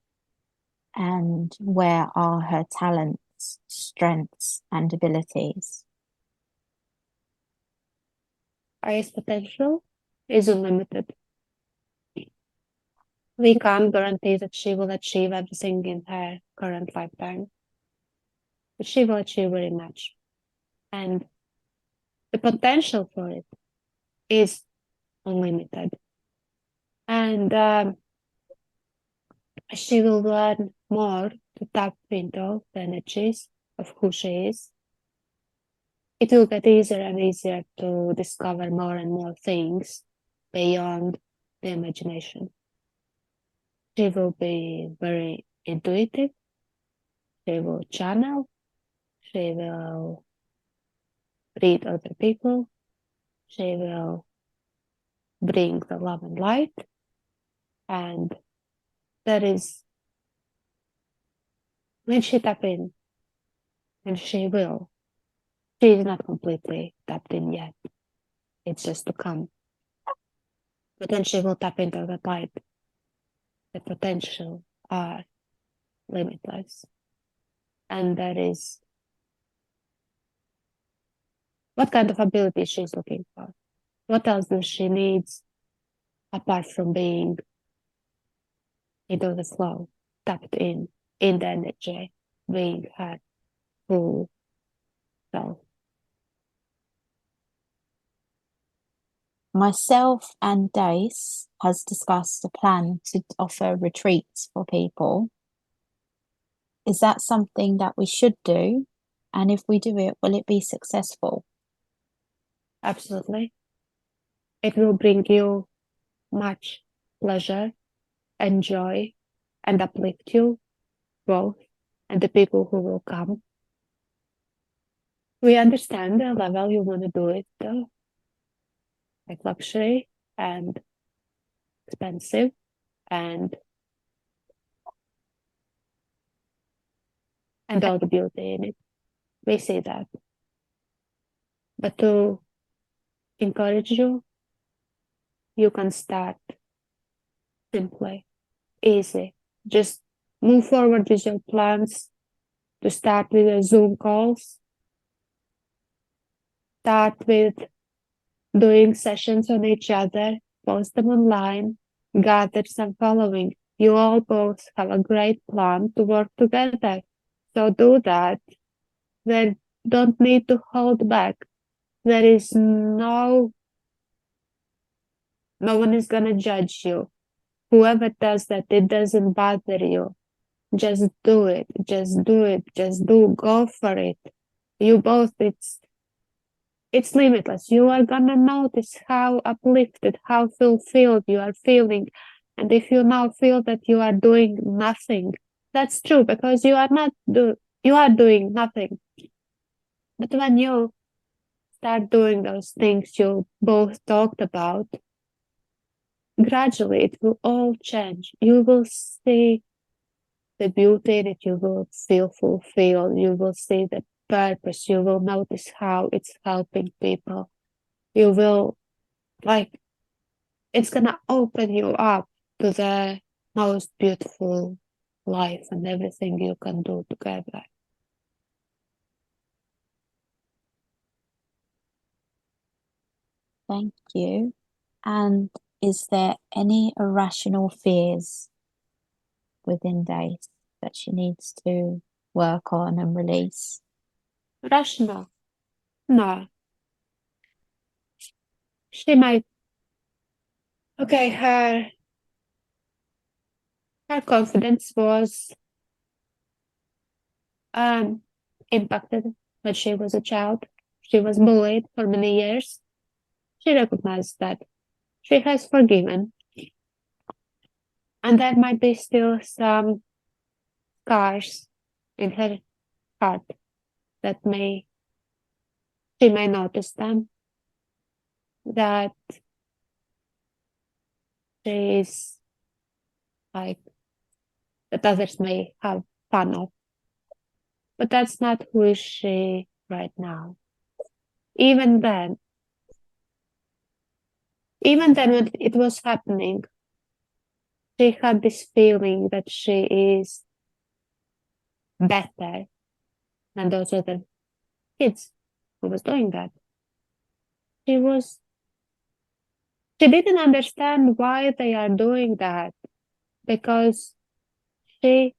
and where are her talents, strengths, and abilities? Highest potential is unlimited. We can't guarantee that she will achieve everything in her current lifetime. but she will achieve very much. And the potential for it is unlimited. And she will learn more to tap into the energies of who she is. It will get easier and easier to discover more and more things beyond the imagination. She will be very intuitive. She will channel. She will read other people. She will bring the love and light. And that is when she tap in, and she will. She is not completely tapped in yet. It's just to come. But when she will tap into the light, the potential are limitless. And that is what kind of ability she's looking for. What else does she needs apart from being into the flow, tapped in the energy, being her full self. Myself and Dace has discussed a plan to offer retreats for people. Is that something that we should do? And if we do it, will it be successful? Absolutely. It will bring you much pleasure and joy and uplift you both and the people who will come. We understand the level you want to do it, though, like luxury and expensive and all the beauty in it. We see that. But to encourage you, you can start simply, easy. Just move forward with your plans to start with the Zoom calls, start with doing sessions on each other, post them online, gather some following. You all both have a great plan to work together. So do that. There don't need to hold back. There is no one is gonna judge you. Whoever does that, it doesn't bother you. Just do it. Just do it. Just go for it. You both, it's limitless. You are gonna notice how uplifted, how fulfilled you are feeling. And if you now feel that you are doing nothing, that's true because you are doing nothing. But when you start doing those things you both talked about, gradually it will all change. You will see the beauty in it, you will feel fulfilled, you will see the purpose, you will notice how it's helping people. You will, like, it's gonna open you up to the most beautiful life and everything you can do together. Thank you. And is there any irrational fears within Dace that she needs to work on and release? Rational? No. She might, okay, her confidence was um impacted when she was a child. She was bullied for many years. She recognized that. She has forgiven. And there might be still some scars in her heart that she may notice them, that she is like, that others may have fun of. But that's not who is she right now. Even then, when it was happening, she had this feeling that she is better than those other kids who was doing that. She was, she didn't understand why they are doing that because she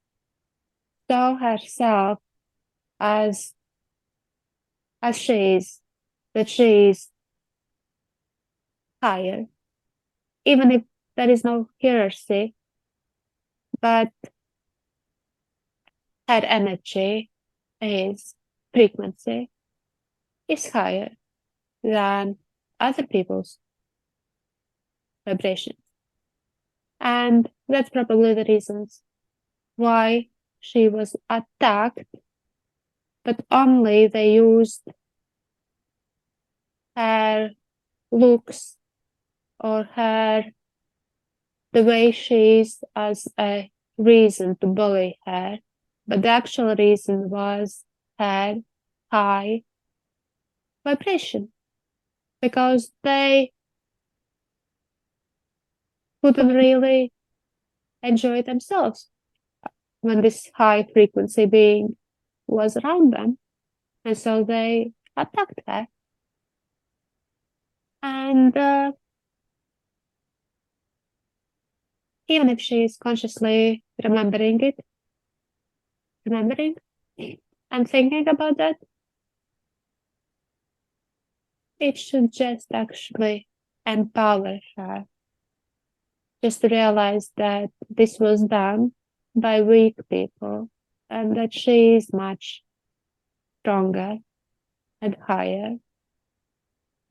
saw herself as as she is, that she is higher, even if there is no hierarchy, but her energy is frequency is higher than other people's vibration. And that's probably the reasons why she was attacked, but only they used her looks or her the way she is as a reason to bully her. But the actual reason was her high vibration because they couldn't really enjoy themselves when this high frequency being was around them. And so they attacked her. And even if she's consciously remembering and thinking about that, it should just actually empower her just to realize that this was done by weak people and that she is much stronger and higher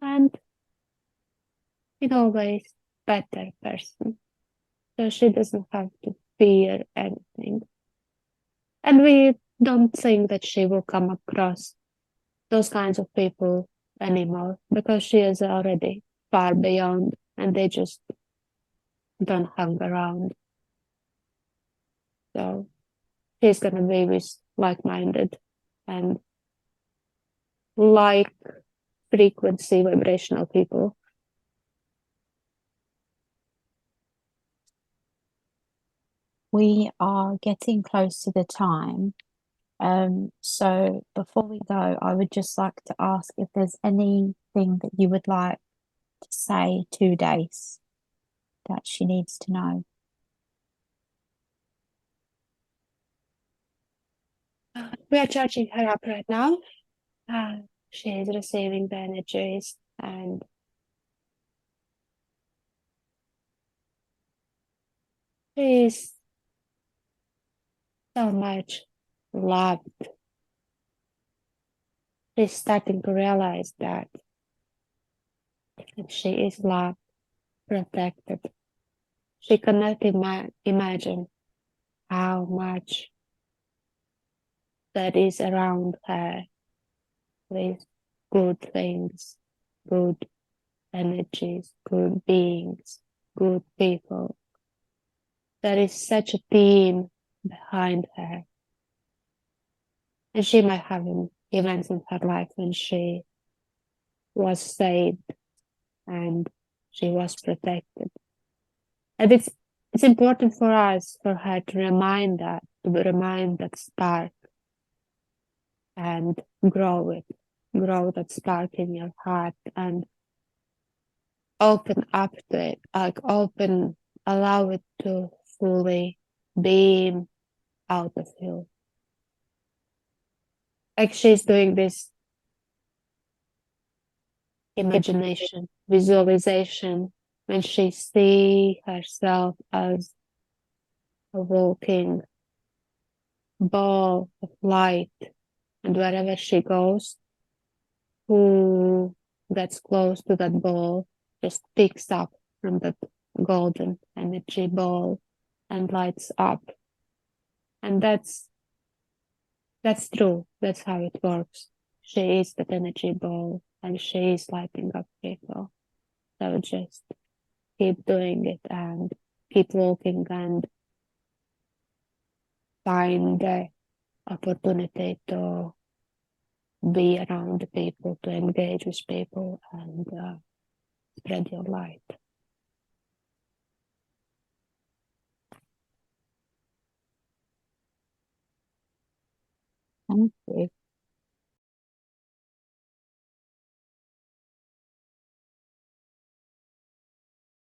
and in always better person. So she doesn't have to fear anything. And we don't think that she will come across those kinds of people anymore because she is already far beyond and they just don't hang around. So she's gonna be with like-minded and like frequency vibrational people. We are getting close to the time. So before we go, I would just like to ask if there's anything that you would like to say to Dace that she needs to know. We are charging her up right now. She is receiving the energies and she is so much loved. She's starting to realize that she is loved, protected. She cannot imagine how much that is around her with good things, good energies, good beings, good people. There is such a team behind her. And she might have events in her life when she was saved and she was protected. And it's important for us, for her to remind that spark and grow that spark in your heart and open up to it, allow it to fully beam out of you. Like she's doing this imagination, visualization, when she see herself as a walking ball of light, and wherever she goes, who gets close to that ball just picks up from that golden energy ball and lights up. And that's true. That's how it works. She is that energy ball and she is lighting up people. So just keep doing it and keep walking and find the opportunity to be around the people, to engage with people and spread your light. Thank you.